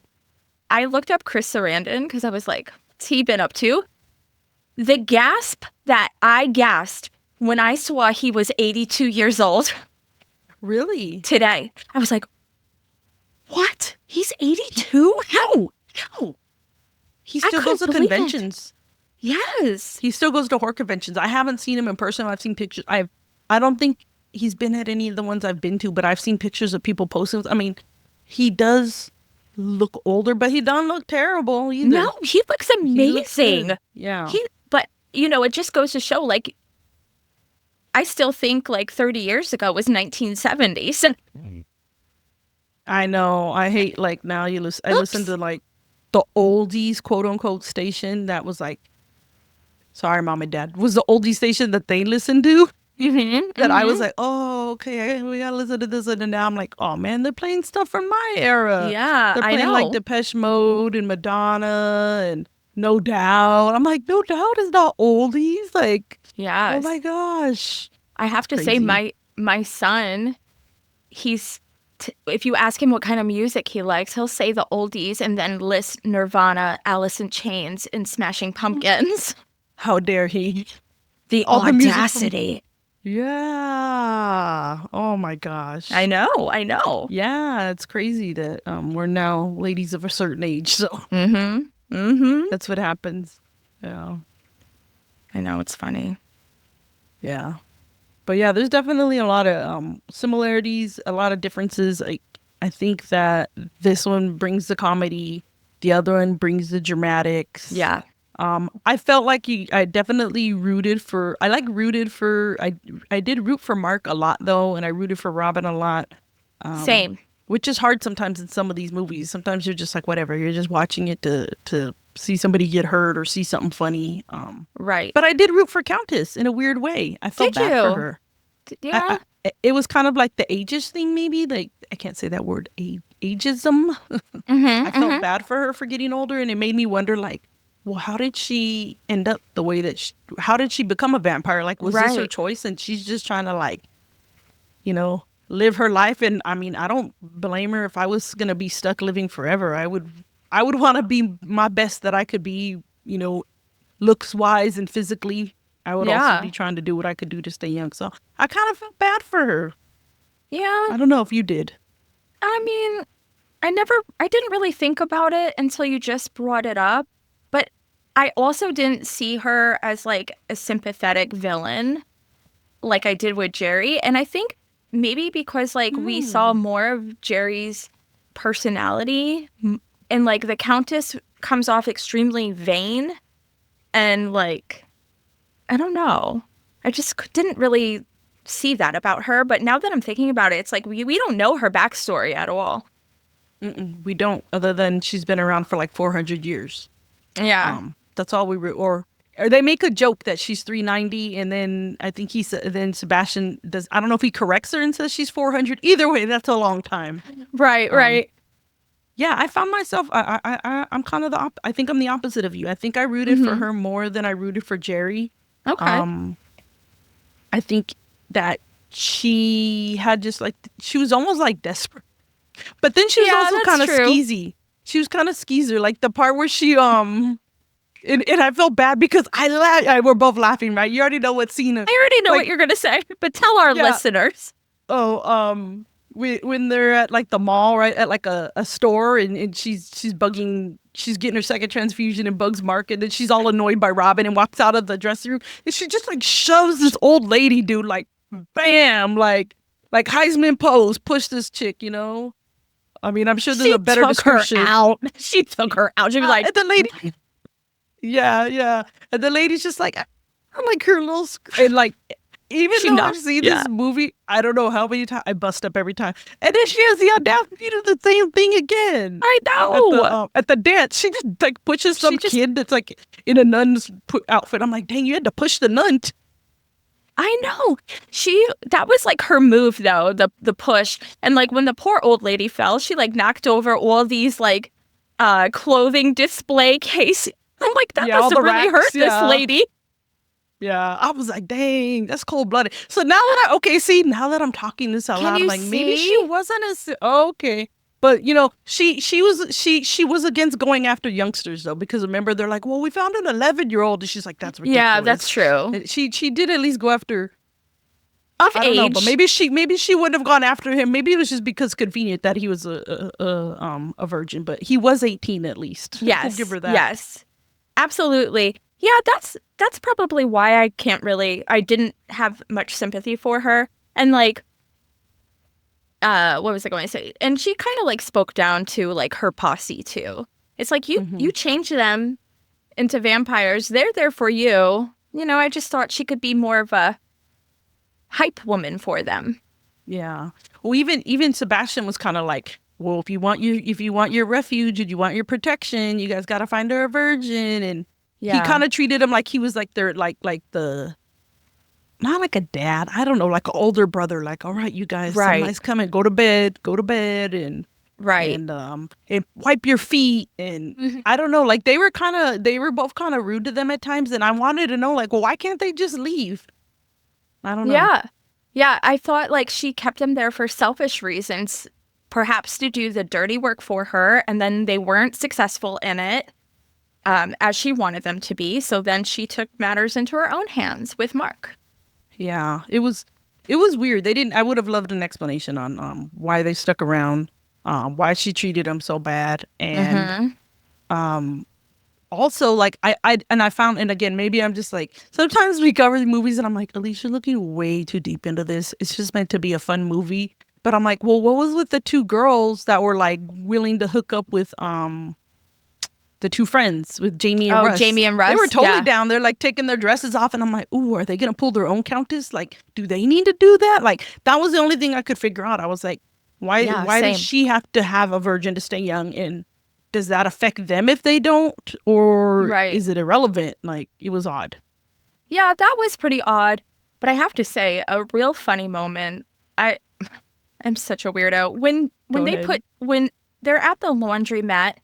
Speaker 2: I looked up Chris Sarandon because I was like, what's he been up to? The gasp that I gasped when I saw he was 82 years old
Speaker 1: really.
Speaker 2: today. I was like, what? He's 82? How?
Speaker 1: He
Speaker 2: I
Speaker 1: still goes
Speaker 2: couldn't
Speaker 1: to
Speaker 2: believe it.
Speaker 1: conventions.
Speaker 2: Yes.
Speaker 1: He still goes to horror conventions. I haven't seen him in person. I've seen pictures. I don't think he's been at any of the ones I've been to, but I've seen pictures of people posting. I mean, he does look older, but he don't look terrible either.
Speaker 2: No, he looks
Speaker 1: He looks
Speaker 2: amazing.
Speaker 1: good. Yeah.
Speaker 2: But it just goes to show, like, I still think like 30 years ago was 1970s. And
Speaker 1: I know. I hate like now I listen
Speaker 2: oops.
Speaker 1: to like the oldies quote unquote station that was like sorry mom and dad was the oldie station that they listened to
Speaker 2: Mm-hmm.
Speaker 1: that I was
Speaker 2: Mm-hmm.
Speaker 1: like, oh, okay, we gotta listen to this. And then now I'm like, oh man, they're playing stuff from my era.
Speaker 2: Yeah,
Speaker 1: They're
Speaker 2: I
Speaker 1: playing like
Speaker 2: know.
Speaker 1: Depeche Mode and Madonna and No Doubt. I'm like, No Doubt is not oldies. Like, oh
Speaker 2: Yes.
Speaker 1: my gosh.
Speaker 2: I
Speaker 1: It's
Speaker 2: have to say,
Speaker 1: crazy.
Speaker 2: my son, if you ask him what kind of music he likes, he'll say the oldies and then list Nirvana, Alice in Chains, and Smashing Pumpkins.
Speaker 1: How dare he?
Speaker 2: The
Speaker 1: All the music from
Speaker 2: audacity.
Speaker 1: yeah. Oh my
Speaker 2: I
Speaker 1: gosh.
Speaker 2: know, I know.
Speaker 1: Yeah, it's crazy that we're now ladies of a certain age. So
Speaker 2: Mm-hmm. Mm-hmm.
Speaker 1: that's what happens. Yeah.
Speaker 2: I know, it's funny.
Speaker 1: Yeah. But yeah, there's definitely a lot of similarities, a lot of differences. I think that this one brings the comedy, the other one brings the dramatics.
Speaker 2: Yeah.
Speaker 1: I felt like I definitely rooted for. I did root for Mark a lot though, and I rooted for Robin a lot. Um,
Speaker 2: Same.
Speaker 1: which is hard sometimes in some of these movies. Sometimes you're just like whatever. You're just watching it to see somebody get hurt or see something funny.
Speaker 2: Right.
Speaker 1: But I did root for Countess in a weird way. I felt
Speaker 2: Did
Speaker 1: bad for
Speaker 2: you?
Speaker 1: her.
Speaker 2: Yeah.
Speaker 1: It was kind of like the ageist thing, maybe. Like I can't say that word, ageism. I
Speaker 2: Mm-hmm.
Speaker 1: felt
Speaker 2: Mm-hmm.
Speaker 1: bad for her for getting older, and it made me wonder, like, well, how did she end up the way that? How did she become a vampire? Like, was this her
Speaker 2: Right.
Speaker 1: choice, and she's just trying to like, live her life? And I mean, I don't blame her. If I was gonna be stuck living forever, I would want to be my best that I could be. Looks wise and physically. I would also
Speaker 2: Yeah.
Speaker 1: be trying to do what I could do to stay young. So I kind of felt bad for her.
Speaker 2: Yeah.
Speaker 1: I don't know if you did.
Speaker 2: I mean, I didn't really think about it until you just brought it up. But I also didn't see her as like a sympathetic villain like I did with Jerry. And I think maybe because like we saw
Speaker 1: Hmm.
Speaker 2: more of Jerry's personality and like the Countess comes off extremely vain and like, I don't know. I just didn't really see that about her. But now that I'm thinking about it, it's like we don't know her backstory at all.
Speaker 1: Mm-mm, we don't, other than she's been around for like 400 years.
Speaker 2: Yeah.
Speaker 1: That's all or they make a joke that she's 390, and then I think then Sebastian does. I don't know if he corrects her and says she's 400. Either way, that's a long time.
Speaker 2: Right,
Speaker 1: Um,
Speaker 2: right.
Speaker 1: yeah, I found myself. I'm kind of I think I'm the opposite of you. I think I rooted for
Speaker 2: Mm-hmm.
Speaker 1: her more than I rooted for Jerry.
Speaker 2: Okay.
Speaker 1: Um, I think that she had just like she was almost like desperate, but then she was
Speaker 2: Yeah,
Speaker 1: also
Speaker 2: that's
Speaker 1: kind of
Speaker 2: true.
Speaker 1: skeezy. She was kind of skeezer, like the part where she and I felt bad because I laughed. We're both laughing, right? You already know what scene.
Speaker 2: I already know what
Speaker 1: Like,
Speaker 2: you're gonna say, but tell our
Speaker 1: yeah.
Speaker 2: listeners.
Speaker 1: Oh, when they're at like the mall, right? At like a store, and she's getting her second transfusion and bugs Mark, and then she's all annoyed by Robin and walks out of the dressing room, and she just like shoves this old lady, dude, like bam, like Heisman pose, push this chick. I mean, I'm sure there's
Speaker 2: She
Speaker 1: a better
Speaker 2: took her
Speaker 1: description.
Speaker 2: out. She took her out. She was like,
Speaker 1: And the lady, yeah, yeah. And the lady's just like, I'm like her little, and like, even
Speaker 2: she
Speaker 1: though
Speaker 2: not.
Speaker 1: I've seen
Speaker 2: Yeah.
Speaker 1: this movie, I don't know how many times I bust up every time. And then she has the audacity to do the same thing again.
Speaker 2: I know.
Speaker 1: At the dance, she just like pushes some
Speaker 2: She just,
Speaker 1: kid that's like in a nun's outfit. I'm like, dang, you had to push the nun.
Speaker 2: I know. That was like her move though, the push. And like when the poor old lady fell, she like knocked over all these like clothing display cases. I'm like, that
Speaker 1: Yeah,
Speaker 2: must
Speaker 1: all
Speaker 2: have
Speaker 1: the
Speaker 2: really
Speaker 1: racks.
Speaker 2: hurt this
Speaker 1: Yeah.
Speaker 2: lady.
Speaker 1: Yeah. I was like, dang, that's cold blooded. So now that now that I'm talking this out
Speaker 2: Can
Speaker 1: loud, I'm
Speaker 2: you
Speaker 1: like, maybe she
Speaker 2: see?
Speaker 1: wasn't as okay. But she was against going after youngsters though, because remember they're like, well, we found an 11-year-old, and she's like, that's
Speaker 2: Yeah, that's
Speaker 1: ridiculous.
Speaker 2: true.
Speaker 1: And she did at least go after.
Speaker 2: Of
Speaker 1: I don't know, but
Speaker 2: age.
Speaker 1: maybe she wouldn't have gone after him. Maybe it was just because convenient that he was a virgin, but he was 18 at least. We'll give
Speaker 2: Yes.
Speaker 1: her that.
Speaker 2: Yes. Absolutely. Yeah, that's probably why I didn't have much sympathy for her. And like what was I going to say? And she kind of like spoke down to like her posse too. It's like you change them into vampires. They're there for you. You know, I just thought she could be more of a hype woman for them.
Speaker 1: Yeah. Well, even Sebastian was kind of like, well, if you want your refuge and you want your protection, you guys got to find her a virgin. And he kind of treated him like he was like their like the not like a dad. I don't know, like an older brother. Like, all right, you guys, somebody's coming. Go to bed, and
Speaker 2: Right.
Speaker 1: and wipe your feet. And I don't know, like they were both kind of rude to them at times. And I wanted to know, like, well, why can't they just leave? I don't know.
Speaker 2: Yeah. Yeah, I thought like she kept him there for selfish reasons, perhaps to do the dirty work for her, and then they weren't successful in it as she wanted them to be. So then she took matters into her own hands with Mark.
Speaker 1: Yeah, it was weird. They didn't. I would have loved an explanation on why they stuck around, why she treated him so bad, and um also like I found, and again maybe I'm just like, sometimes we cover the movies and I'm like, Alyse, you're looking way too deep into this. It's just meant to be a fun movie. But I'm like, well, what was with the two girls that were like willing to hook up with the two friends, with Jamie and Russ?
Speaker 2: Jamie and Russ.
Speaker 1: They were totally down. They're like taking their dresses off, and I'm like, ooh, are they gonna pull their own countess? Like, do they need to do that? Like, that was the only thing I could figure out. I was like, why
Speaker 2: Same.
Speaker 1: does she have to have a virgin to stay young? And does that affect them if they don't? Or is it irrelevant? Like, it was odd.
Speaker 2: Yeah, that was pretty odd. But I have to say, a real funny moment. I'm such a weirdo. When they're at the laundromat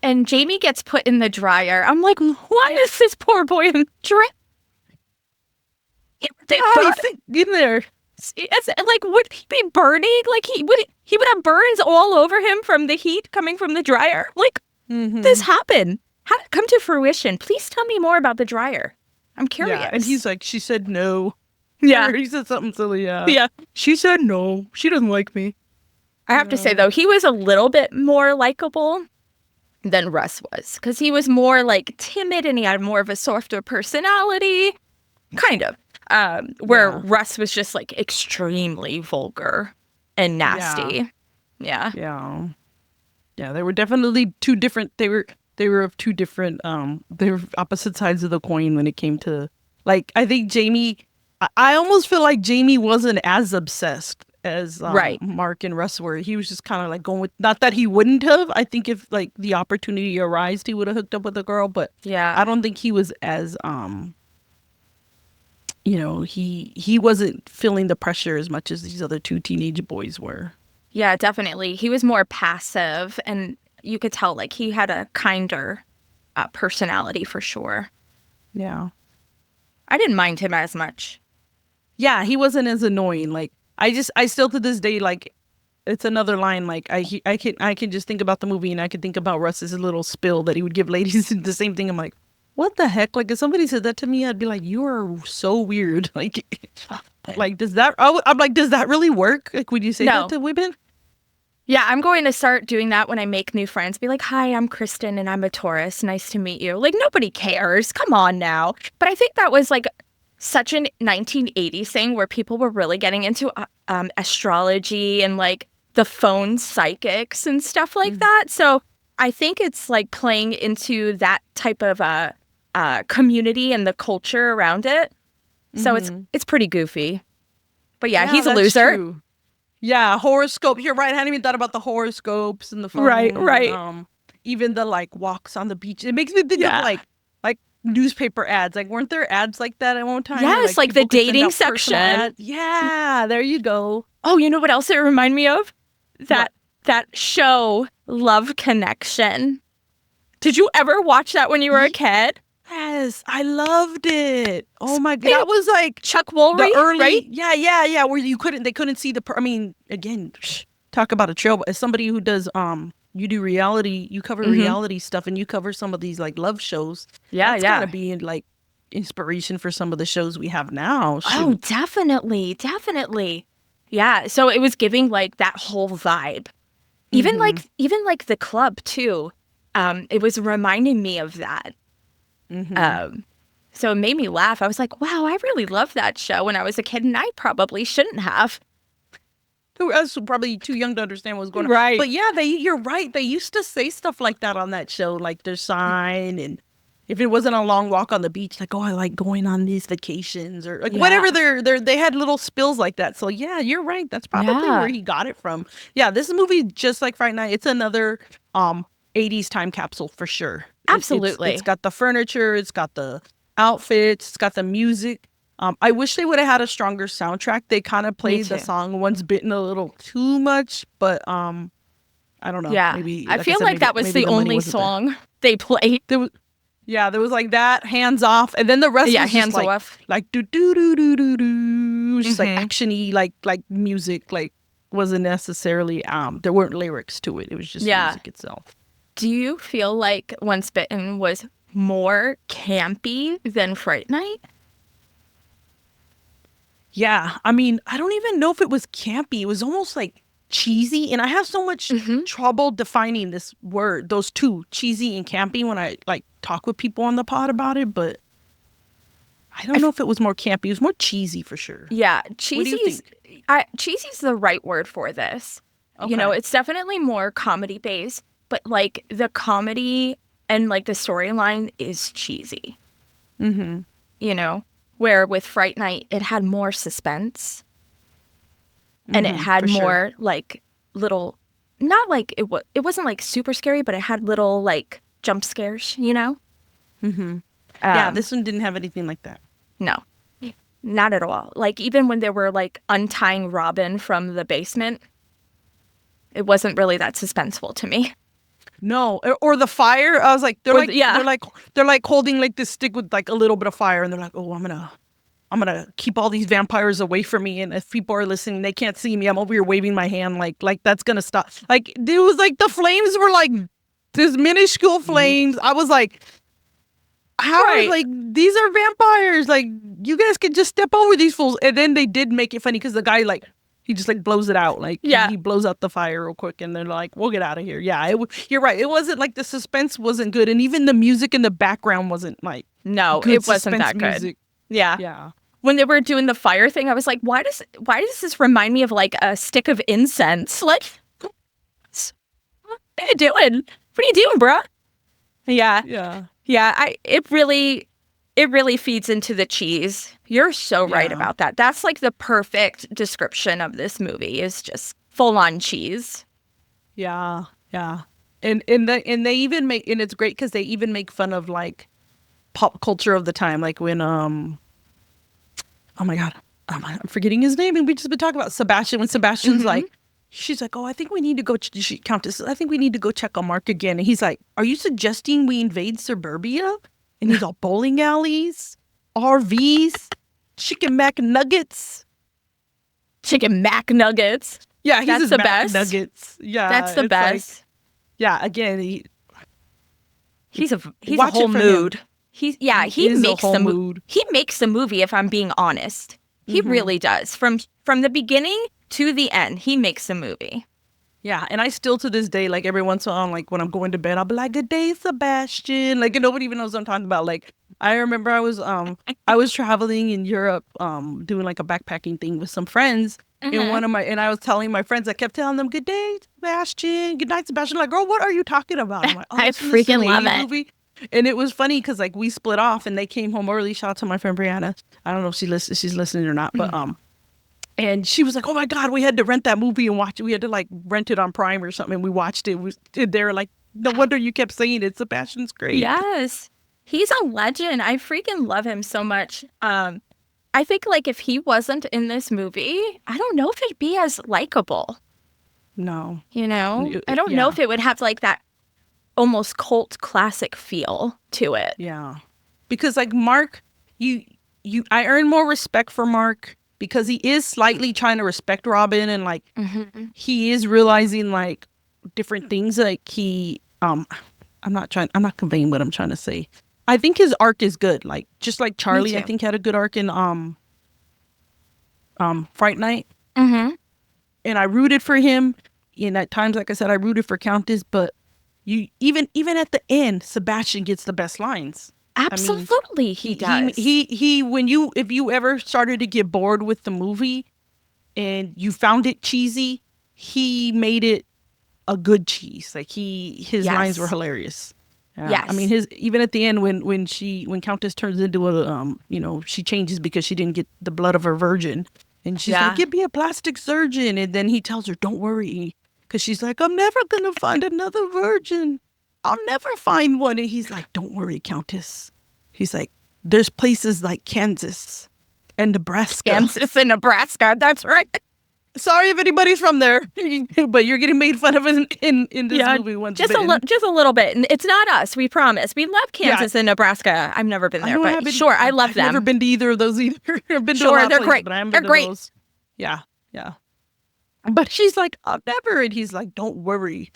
Speaker 2: and Jamie gets put in the dryer, I'm like, why is this poor boy in the dryer?
Speaker 1: I think in there.
Speaker 2: It's like, would he be burning? Like he would have burns all over him from the heat coming from the dryer. Like, this happened. How did it come to fruition? Please tell me more about the dryer. I'm curious.
Speaker 1: Yeah, and he's like, she said no.
Speaker 2: Yeah.
Speaker 1: Or he said something silly. Yeah.
Speaker 2: Yeah.
Speaker 1: She said no. She doesn't like me.
Speaker 2: I have to say, though, he was a little bit more likable than Russ was, because he was more like timid and he had more of a softer personality, kind of. Where Russ was just like extremely vulgar and nasty. Yeah.
Speaker 1: Yeah. Yeah, they were definitely two different. They were of two different. They were opposite sides of the coin when it came to, like, I think Jamie. I almost feel like Jamie wasn't as obsessed as Mark and Russ were. He was just kind of like going with. Not that he wouldn't have. I think if like the opportunity arose, he would have hooked up with a girl. But I don't think he was as he wasn't feeling the pressure as much as these other two teenage boys were.
Speaker 2: Yeah, definitely. He was more passive, and you could tell like he had a kinder personality for sure.
Speaker 1: Yeah.
Speaker 2: I didn't mind him as much.
Speaker 1: Yeah, he wasn't as annoying. Like, I still to this day, like, it's another line. Like, I can just think about the movie, and I can think about Russ's little spill that he would give ladies. The same thing. I'm like, what the heck? Like, if somebody said that to me, I'd be like, you are so weird. Like, does that? I'm like, does that really work? Like, would you say that to women?
Speaker 2: Yeah, I'm going to start doing that when I make new friends. Be like, hi, I'm Kristen and I'm a Taurus. Nice to meet you. Like, nobody cares. Come on now. But I think that was like such an 1980s thing where people were really getting into astrology and like the phone psychics and stuff like that. So I think it's like playing into that type of community and the culture around it. So it's pretty goofy. But yeah, he's a loser.
Speaker 1: True. Yeah, horoscopes. You're right. I hadn't even thought about the horoscopes and the phone.
Speaker 2: Right.
Speaker 1: Even the like walks on the beach. It makes me think of like newspaper ads. Like, weren't there ads like that at one time? Where,
Speaker 2: Yes, like the
Speaker 1: people could send
Speaker 2: dating
Speaker 1: out personal
Speaker 2: section.
Speaker 1: ads? Yeah, there you go.
Speaker 2: Oh, you know what else it reminded me of? That show, Love Connection. Did you ever watch that when you were a kid?
Speaker 1: Yes, I loved it. Oh my god, that was like
Speaker 2: Chuck Woolery,
Speaker 1: the early,
Speaker 2: right?
Speaker 1: yeah, where they couldn't see I mean, again, talk about a trail. But as somebody who does, you do reality, you cover reality stuff, and you cover some of these like love shows. That's gotta be like inspiration for some of the shows we have now.
Speaker 2: Oh, definitely. Yeah, so it was giving like that whole vibe. Even like the club too. It was reminding me of that. So it made me laugh. I was like, wow, I really loved that show when I was a kid, and I probably shouldn't have.
Speaker 1: I was probably too young to understand what was going on.
Speaker 2: Right.
Speaker 1: But yeah, you're right. They used to say stuff like that on that show, like their sign, and if it wasn't a long walk on the beach, like, oh, I like going on these vacations, or like whatever. They had little spills like that. So yeah, you're right. That's probably where he got it from. Yeah, this movie, just like Fright Night, it's another 80s time capsule for sure.
Speaker 2: Absolutely.
Speaker 1: It's got the furniture, it's got the outfits, it's got the music. I wish they would have had a stronger soundtrack. They kind of played the song Once Bitten a little too much, but I don't know.
Speaker 2: Yeah,
Speaker 1: maybe,
Speaker 2: I feel like that was the only song they played.
Speaker 1: There was like that, Hands Off, and then the rest was
Speaker 2: Hands
Speaker 1: just
Speaker 2: Off.
Speaker 1: like do do do do do do, just like actiony, like music, like wasn't necessarily there weren't lyrics to it. It was just music itself.
Speaker 2: Do you feel like Once Bitten was more campy than Fright Night?
Speaker 1: Yeah, I mean, I don't even know if it was campy. It was almost like cheesy, and I have so much trouble defining this word, those two, cheesy and campy, when I like talk with people on the pod about it. But I don't know if it was more campy. It was more cheesy for sure.
Speaker 2: Yeah, cheesy's the right word for this. Okay. You know, it's definitely more comedy based, but like the comedy and like the storyline is cheesy. You know, where with Fright Night, it had more suspense. And it had more like little, not like it wasn't like super scary, but it had little like jump scares, you know?
Speaker 1: Yeah, this one didn't have anything like that.
Speaker 2: No, not at all. Like even when they were like untying Robin from the basement, it wasn't really that suspenseful to me.
Speaker 1: No, or the fire. I was like, they're like holding like this stick with like a little bit of fire, and they're like, oh, I'm gonna keep all these vampires away from me, and if people are listening, they can't see me. I'm over here waving my hand like that's gonna stop. Like it was like the flames were like this minuscule flames. I was like, how are, like, these are vampires? Like, you guys can just step over these fools. And then they did make it funny because the guy like he just like blows it out. Like he blows out the fire real quick, and they're like, we'll get out of here. Yeah, you're right. It wasn't like the suspense wasn't good, and even the music in the background wasn't like
Speaker 2: it wasn't that good. Music. Yeah. When they were doing the fire thing, I was like, why does this remind me of like a stick of incense? Like, what are you doing? What are you doing, bruh? Yeah. It really feeds into the cheese. You're so right about that. That's like the perfect description of this movie, is just full on cheese.
Speaker 1: Yeah. And they even make, and it's great because they even make fun of like pop culture of the time, like when oh my god, I'm forgetting his name, and we just been talking about Sebastian. When Sebastian's like, she's like, oh, I think we need to go. Countess, I think we need to go check on Mark again. And he's like, are you suggesting we invade suburbia? And he's all, bowling alleys, RVs, chicken mac nuggets.
Speaker 2: Yeah,
Speaker 1: that's
Speaker 2: the best.
Speaker 1: Nuggets. Yeah,
Speaker 2: that's the best.
Speaker 1: Like, yeah, again,
Speaker 2: he's a whole mood. He makes the mood. He makes the movie, if I'm being honest. He really does. From the beginning to the end, he makes the movie.
Speaker 1: Yeah, and I still to this day, like every once in a while, like when I'm going to bed, I'll be like, good day, Sebastian. Like, and nobody even knows what I'm talking about. Like, I remember I was traveling in Europe, doing like a backpacking thing with some friends. And I was telling my friends, I kept telling them, good day, Sebastian, good night, Sebastian. Like, girl, what are you talking about? I'm like, oh,
Speaker 2: I freaking love it.
Speaker 1: Movie. And it was funny because like we split off and they came home early. Shout out to my friend Brianna. I don't know if she's listening or not, but and she was like, oh my god, we had to rent that movie and watch it. We had to like rent it on Prime or something, and we watched it. They're like, no wonder you kept saying it. Sebastian's great.
Speaker 2: Yes, He's a legend. I freaking love him so much. I think like if he wasn't in this movie, I don't know if it'd be as likable.
Speaker 1: No.
Speaker 2: You know, I don't know
Speaker 1: Yeah.
Speaker 2: if it would have like that almost cult classic feel to it.
Speaker 1: Yeah. Because like Mark, I earn more respect for Mark because he is slightly trying to respect Robin, and like he is realizing like different things. Like I'm not conveying what I'm trying to say. I think his arc is good. Like just like Charlie, I
Speaker 2: too.
Speaker 1: think had a good arc in Fright Night.
Speaker 2: Mm-hmm.
Speaker 1: And I rooted for him. And at times, like I said, I rooted for Countess, but even at the end, Sebastian gets the best lines.
Speaker 2: Absolutely, he does.
Speaker 1: He if you ever started to get bored with the movie and you found it cheesy, he made it a good cheese. Like his lines were hilarious. Yeah.
Speaker 2: Yes.
Speaker 1: I mean, even at the end when Countess turns into a she changes because she didn't get the blood of her virgin, and she's like, "Get me a plastic surgeon," and then he tells her, "Don't worry," because she's like, "I'm never gonna find another virgin. I'll never find one," and he's like, "Don't worry, Countess." He's like, "There's places like Kansas and Nebraska."
Speaker 2: Kansas and Nebraska. That's right.
Speaker 1: Sorry if anybody's from there, but you're getting made fun of in this movie once.
Speaker 2: Just a little bit. And it's not us, we promise. We love Kansas and Nebraska. I've never been there, but sure, I love them.
Speaker 1: I've never been to either of those either. I've been to a lot of
Speaker 2: they're
Speaker 1: places,
Speaker 2: great.
Speaker 1: But I haven't
Speaker 2: They're
Speaker 1: been to
Speaker 2: great.
Speaker 1: those. Yeah. But she's like, "I'll never," and he's like, "Don't worry."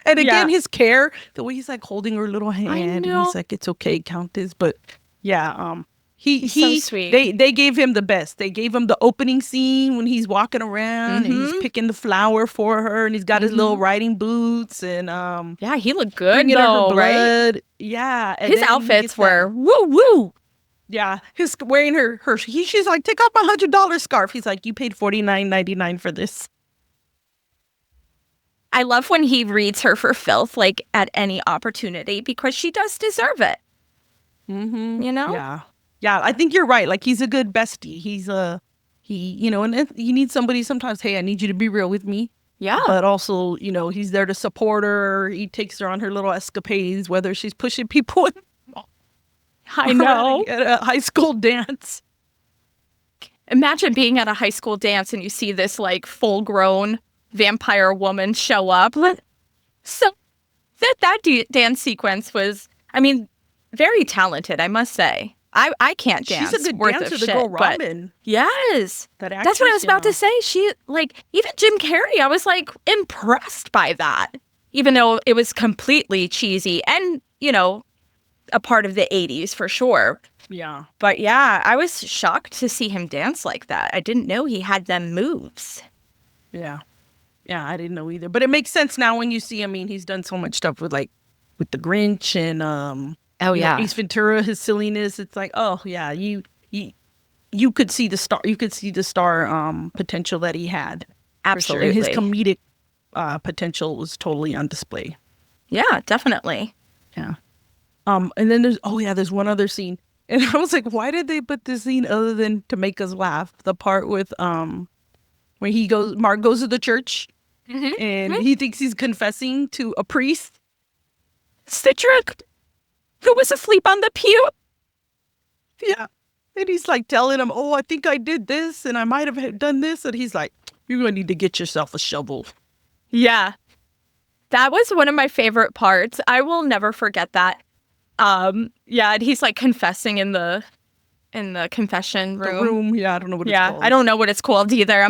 Speaker 1: And again, his care, the way he's like holding her little hand, and he's like, "It's okay, Countess." But yeah, he's
Speaker 2: so sweet.
Speaker 1: They gave him the best. They gave him the opening scene when he's walking around and he's picking the flower for her, and he's got his little riding boots, and
Speaker 2: he looked good though, right?
Speaker 1: Yeah, and
Speaker 2: his outfits were woo woo.
Speaker 1: Yeah, he's wearing her. She's like, "Take off my $100 scarf." He's like, "You paid $49.99 for this."
Speaker 2: I love when he reads her for filth, like at any opportunity, because she does deserve it.
Speaker 1: Mm-hmm.
Speaker 2: You know?
Speaker 1: Yeah. I think you're right. Like he's a good bestie. And you need somebody sometimes. Hey, I need you to be real with me.
Speaker 2: Yeah.
Speaker 1: But also, he's there to support her. He takes her on her little escapades, whether she's pushing people.
Speaker 2: I know.
Speaker 1: At a high school dance.
Speaker 2: Imagine being at a high school dance and you see this like full-grown vampire woman show up. So that dance sequence was, I mean, very talented, I must say. I can't dance.
Speaker 1: She's a good dancer, the girl Robin.
Speaker 2: Yes.
Speaker 1: That's
Speaker 2: what I was about to say. She, like, even Jim Carrey, I was, like, impressed by that. Even though it was completely cheesy and, a part of the 80s for sure.
Speaker 1: Yeah.
Speaker 2: But yeah, I was shocked to see him dance like that. I didn't know he had them moves.
Speaker 1: Yeah. Yeah, I didn't know either. But it makes sense now when you see, I mean, he's done so much stuff with the Grinch and Ace Ventura, his silliness. It's like, oh yeah, you could see the star potential that he had.
Speaker 2: Absolutely.
Speaker 1: For sure. And his comedic potential was totally on display.
Speaker 2: Yeah, definitely.
Speaker 1: Yeah. And then there's one other scene. And I was like, why did they put this scene other than to make us laugh? The part with when Mark goes to the church and he thinks he's confessing to a priest.
Speaker 2: Cedric, who was asleep on the pew.
Speaker 1: Yeah. And he's like telling him, "Oh, I think I did this and I might have done this." And he's like, "You're going to need to get yourself a shovel."
Speaker 2: Yeah. That was one of my favorite parts. I will never forget that. And he's like confessing in the confession room.
Speaker 1: The room, yeah, I don't know what it's called.
Speaker 2: I don't know what it's called either.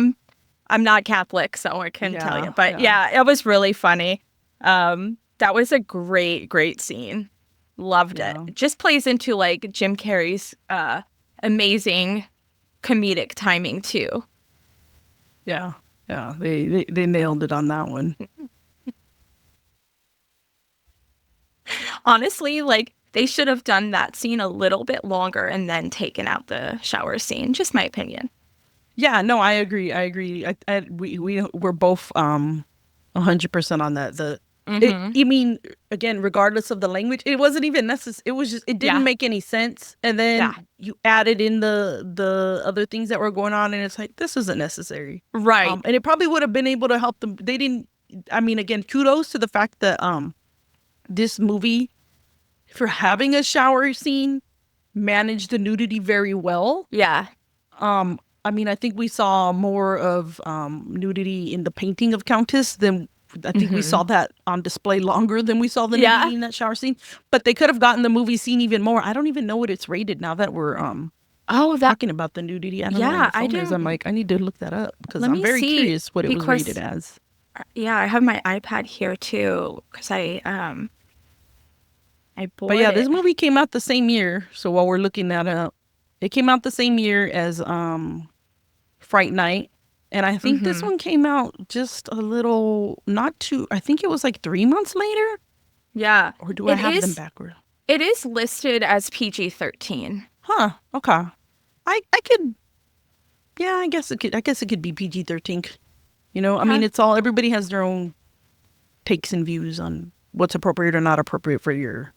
Speaker 2: I'm not Catholic, so I couldn't tell you. But it was really funny. That was a great scene. Loved it. It just plays into like Jim Carrey's amazing comedic timing too.
Speaker 1: Yeah. They nailed it on that one.
Speaker 2: Honestly, like they should have done that scene a little bit longer and then taken out the shower scene. Just my opinion.
Speaker 1: Yeah, no, I agree. We're both 100% on that. You mean, again, regardless of the language, it wasn't even necessary. It was just, it didn't make any sense. And then you added in the other things that were going on, and it's like, this isn't necessary.
Speaker 2: Right.
Speaker 1: And it probably would have been able to help them. They didn't, I mean, again, kudos to the fact that this movie for having a shower scene, managed the nudity very well.
Speaker 2: Yeah.
Speaker 1: I mean, I think we saw more of nudity in the painting of Countess than I think we saw that on display longer than we saw the nudity in that shower scene. But they could have gotten the movie scene even more. I don't even know what it's rated now that we're talking about the nudity. I don't know what the phone is. I'm like, I need to look that up because I'm very curious what it was rated as.
Speaker 2: Yeah, I have my iPad here too because I bought
Speaker 1: But yeah,
Speaker 2: it.
Speaker 1: this movie came out the same year. So while we're looking that up, it came out the same year as Fright Night. And I think this one came out just a little, not too, I think it was like 3 months later.
Speaker 2: Yeah.
Speaker 1: Or do I have them backward?
Speaker 2: It is listed as PG-13.
Speaker 1: Huh. Okay. I could, yeah, I guess it could be PG-13. You know, I mean, it's all, everybody has their own takes and views on what's appropriate or not appropriate for your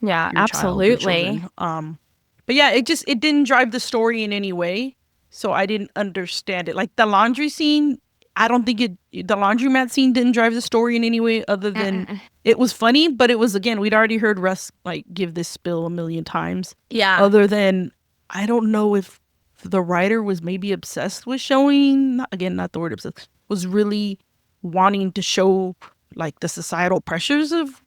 Speaker 2: absolutely.
Speaker 1: Child, but yeah, it didn't drive the story in any way. So I didn't understand it. Like the laundry scene, I don't think the laundromat scene didn't drive the story in any way other than it was funny, but it was, again, we'd already heard Russ like give this spill a million times.
Speaker 2: Yeah.
Speaker 1: Other than, I don't know if the writer was maybe obsessed with showing, not the word obsessed, was really wanting to show like the societal pressures of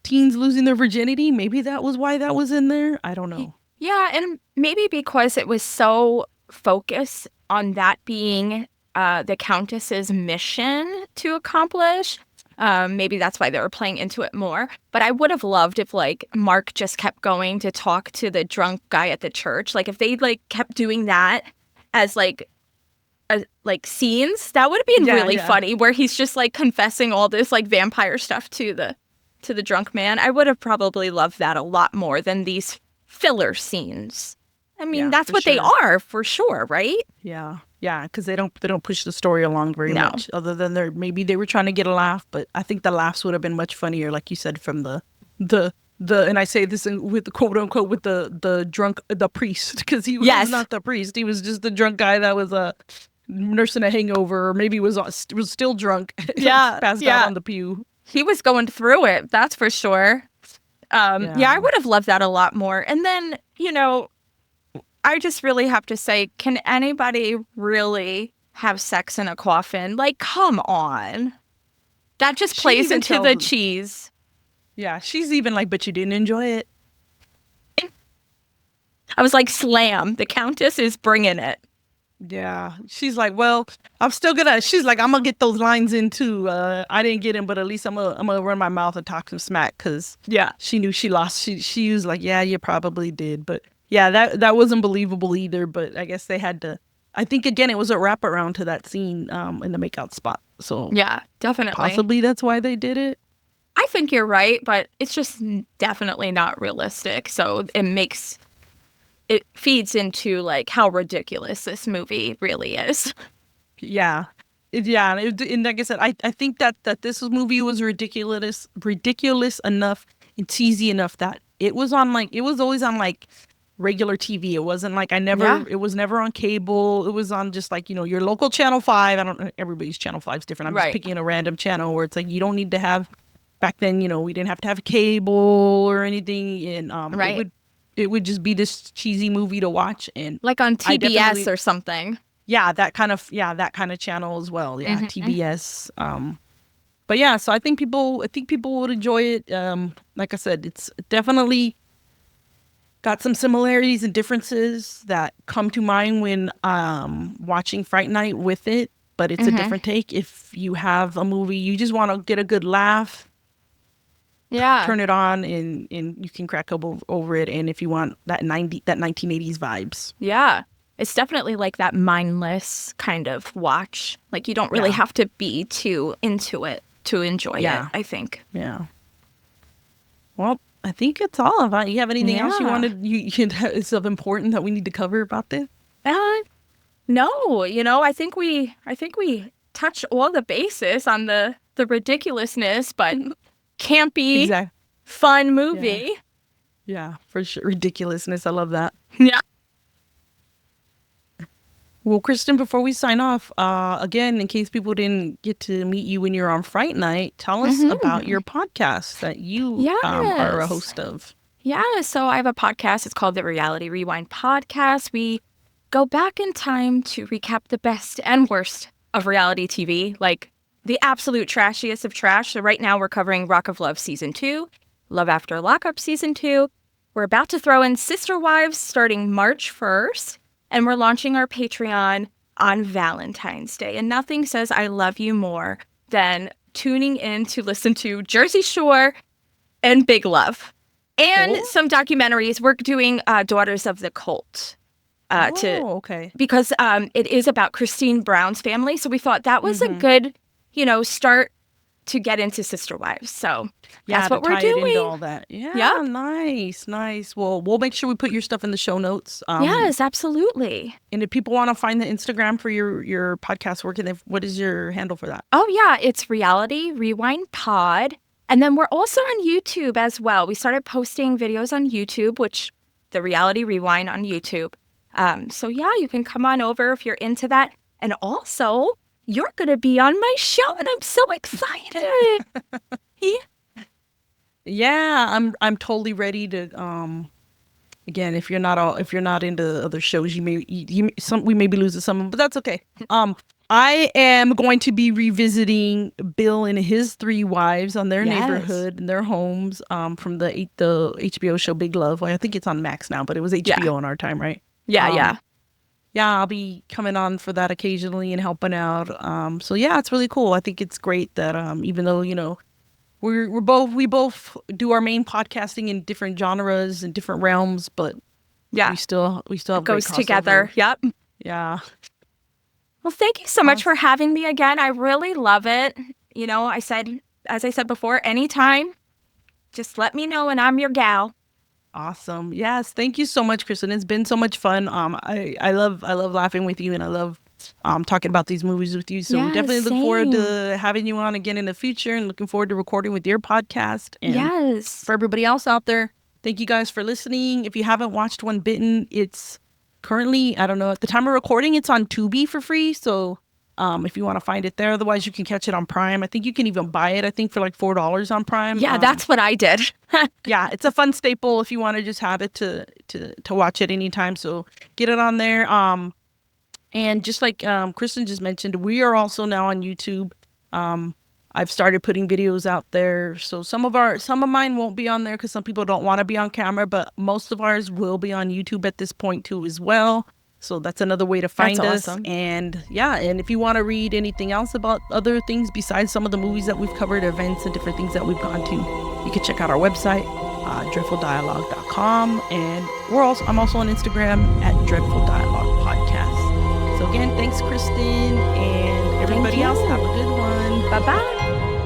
Speaker 1: teens losing their virginity. Maybe that was why that was in there. I don't know.
Speaker 2: Yeah, and maybe because it was so focused on that being the Countess's mission to accomplish, maybe that's why they were playing into it more. But I would have loved if, like, Mark just kept going to talk to the drunk guy at the church. Like, if they, like, kept doing that as, like scenes, that would have been really funny, where he's just, like, confessing all this, like, vampire stuff to the drunk man. I would have probably loved that a lot more than these filler scenes. I mean, that's what they are, for sure, right?
Speaker 1: Yeah, because they don't push the story along very much, other than maybe they were trying to get a laugh, but I think the laughs would have been much funnier, like you said, from the and I say this with the quote unquote with the drunk, the priest, because he was not the priest, he was just the drunk guy that was nursing a hangover, or maybe was still drunk, passed out on the pew.
Speaker 2: He was going through it, that's for sure. I would have loved that a lot more. And then, you know, I just really have to say, can anybody really have sex in a coffin? Like, come on. That just plays into the cheese.
Speaker 1: Yeah, she's even like, but you didn't enjoy it.
Speaker 2: I was like, slam. The Countess is bringing it.
Speaker 1: Yeah, she's like, well, she's like, I'm gonna get those lines in too. I didn't get in, but at least I'm gonna run my mouth and talk some smack, because she knew she lost. She was like, yeah, you probably did, but yeah, that wasn't believable either. But I guess they had to. I think again, it was a wraparound to that scene in the makeout spot. So
Speaker 2: yeah, definitely,
Speaker 1: possibly that's why they did it.
Speaker 2: I think you're right, but it's just definitely not realistic. So it feeds into, like, how ridiculous this movie really is.
Speaker 1: Yeah. And like I said, I think that this movie was ridiculous enough and cheesy enough that it was always on, like, regular TV. It wasn't like it was never on cable. It was on just, like, you know, your local Channel 5. I don't know, everybody's Channel 5 is different. I'm just picking a random channel where it's like, you don't need to have, back then, you know, we didn't have to have cable or anything. And it would just be this cheesy movie to watch, and
Speaker 2: like on TBS or something.
Speaker 1: Yeah, that kind of channel as well. Yeah, TBS. But yeah, so I think people would enjoy it. Like I said, it's definitely got some similarities and differences that come to mind when watching Fright Night with it, but it's a different take. If you have a movie you just want to get a good laugh, turn it on and you can crack up over it. And if you want that 1980s vibes,
Speaker 2: it's definitely like that mindless kind of watch. Like, you don't really have to be too into it to enjoy it, I think.
Speaker 1: Yeah. Well, I think it's all about. You have anything else you wanted? Is of important that we need to cover about this?
Speaker 2: No. You know, I think we touched all the bases on the ridiculousness, but campy, fun movie.
Speaker 1: Yeah, for sure. Ridiculousness. I love that.
Speaker 2: Yeah.
Speaker 1: Well, Kristen, before we sign off, again, in case people didn't get to meet you when you're on Fright Night, tell us about your podcast that you are a
Speaker 2: Yes.
Speaker 1: host of.
Speaker 2: Yeah, so I have a podcast. It's called the Reality Rewind Podcast. We go back in time to recap the best and worst of reality TV, like the absolute trashiest of trash. So right now we're covering Rock of Love Season 2, Love After Lockup Season 2. We're about to throw in Sister Wives starting March 1st, and we're launching our Patreon on Valentine's Day. And nothing says I love you more than tuning in to listen to Jersey Shore and Big Love. And
Speaker 1: Cool.
Speaker 2: some documentaries. We're doing Daughters of the Cult.
Speaker 1: Okay.
Speaker 2: Because it is about Christine Brown's family. So we thought that was a good, start to get into Sister Wives. So
Speaker 1: Yeah,
Speaker 2: that's what
Speaker 1: to
Speaker 2: we're
Speaker 1: tie it into
Speaker 2: doing.
Speaker 1: all that. Yeah,
Speaker 2: Yep.
Speaker 1: nice. Well, we'll make sure we put your stuff in the show notes.
Speaker 2: Yes, absolutely.
Speaker 1: And if people want to find the Instagram for your podcast work, what is your handle for that?
Speaker 2: Oh, yeah. It's Reality Rewind Pod. And then we're also on YouTube as well. We started posting videos on YouTube, which the Reality Rewind on YouTube. So yeah, you can come on over if you're into that. And also, you're going to be on my show, and I'm so excited.
Speaker 1: Yeah, I'm totally ready to. Again, if you're not into other shows, we may be losing some, but that's okay. I am going to be revisiting Bill and his 3 wives on their neighborhood and their homes. From the HBO show Big Love. Well, I think it's on Max now, but it was HBO in our time, right?
Speaker 2: Yeah.
Speaker 1: Yeah, I'll be coming on for that occasionally and helping out. So yeah, it's really cool. I think it's great that even though we both do our main podcasting in different genres and different realms, but we still have
Speaker 2: goes
Speaker 1: great
Speaker 2: together.
Speaker 1: crossover.
Speaker 2: Yep.
Speaker 1: Yeah.
Speaker 2: Well, thank you so much for having me again. I really love it. As I said before, anytime, just let me know and I'm your gal.
Speaker 1: Awesome. Yes. Thank you so much, Kristen. It's been so much fun. I love laughing with you, and I love talking about these movies with you. So we definitely look forward to having you on again in the future, and looking forward to recording with your podcast. And for everybody else out there, thank you guys for listening. If you haven't watched One Bitten, it's currently, I don't know, at the time of recording, it's on Tubi for free. So if you want to find it there, otherwise you can catch it on Prime. I think you can even buy it, I think, for like $4 on Prime.
Speaker 2: Yeah, that's what I did.
Speaker 1: Yeah, it's a fun staple if you want to just have it to watch it anytime. So get it on there. And just like Kristen just mentioned, we are also now on YouTube. I've started putting videos out there. So some of mine won't be on there because some people don't want to be on camera, but most of ours will be on YouTube at this point too as well. So that's another way to find us.
Speaker 2: Awesome.
Speaker 1: And yeah, and if you want to read anything else about other things besides some of the movies that we've covered, events and different things that we've gone to, you can check out our website, dreadfuldialogue.com. And I'm also on Instagram at Dreadful Dialogue Podcast. So again, thanks, Kristen, and everybody else. Have a good one.
Speaker 2: Bye-bye.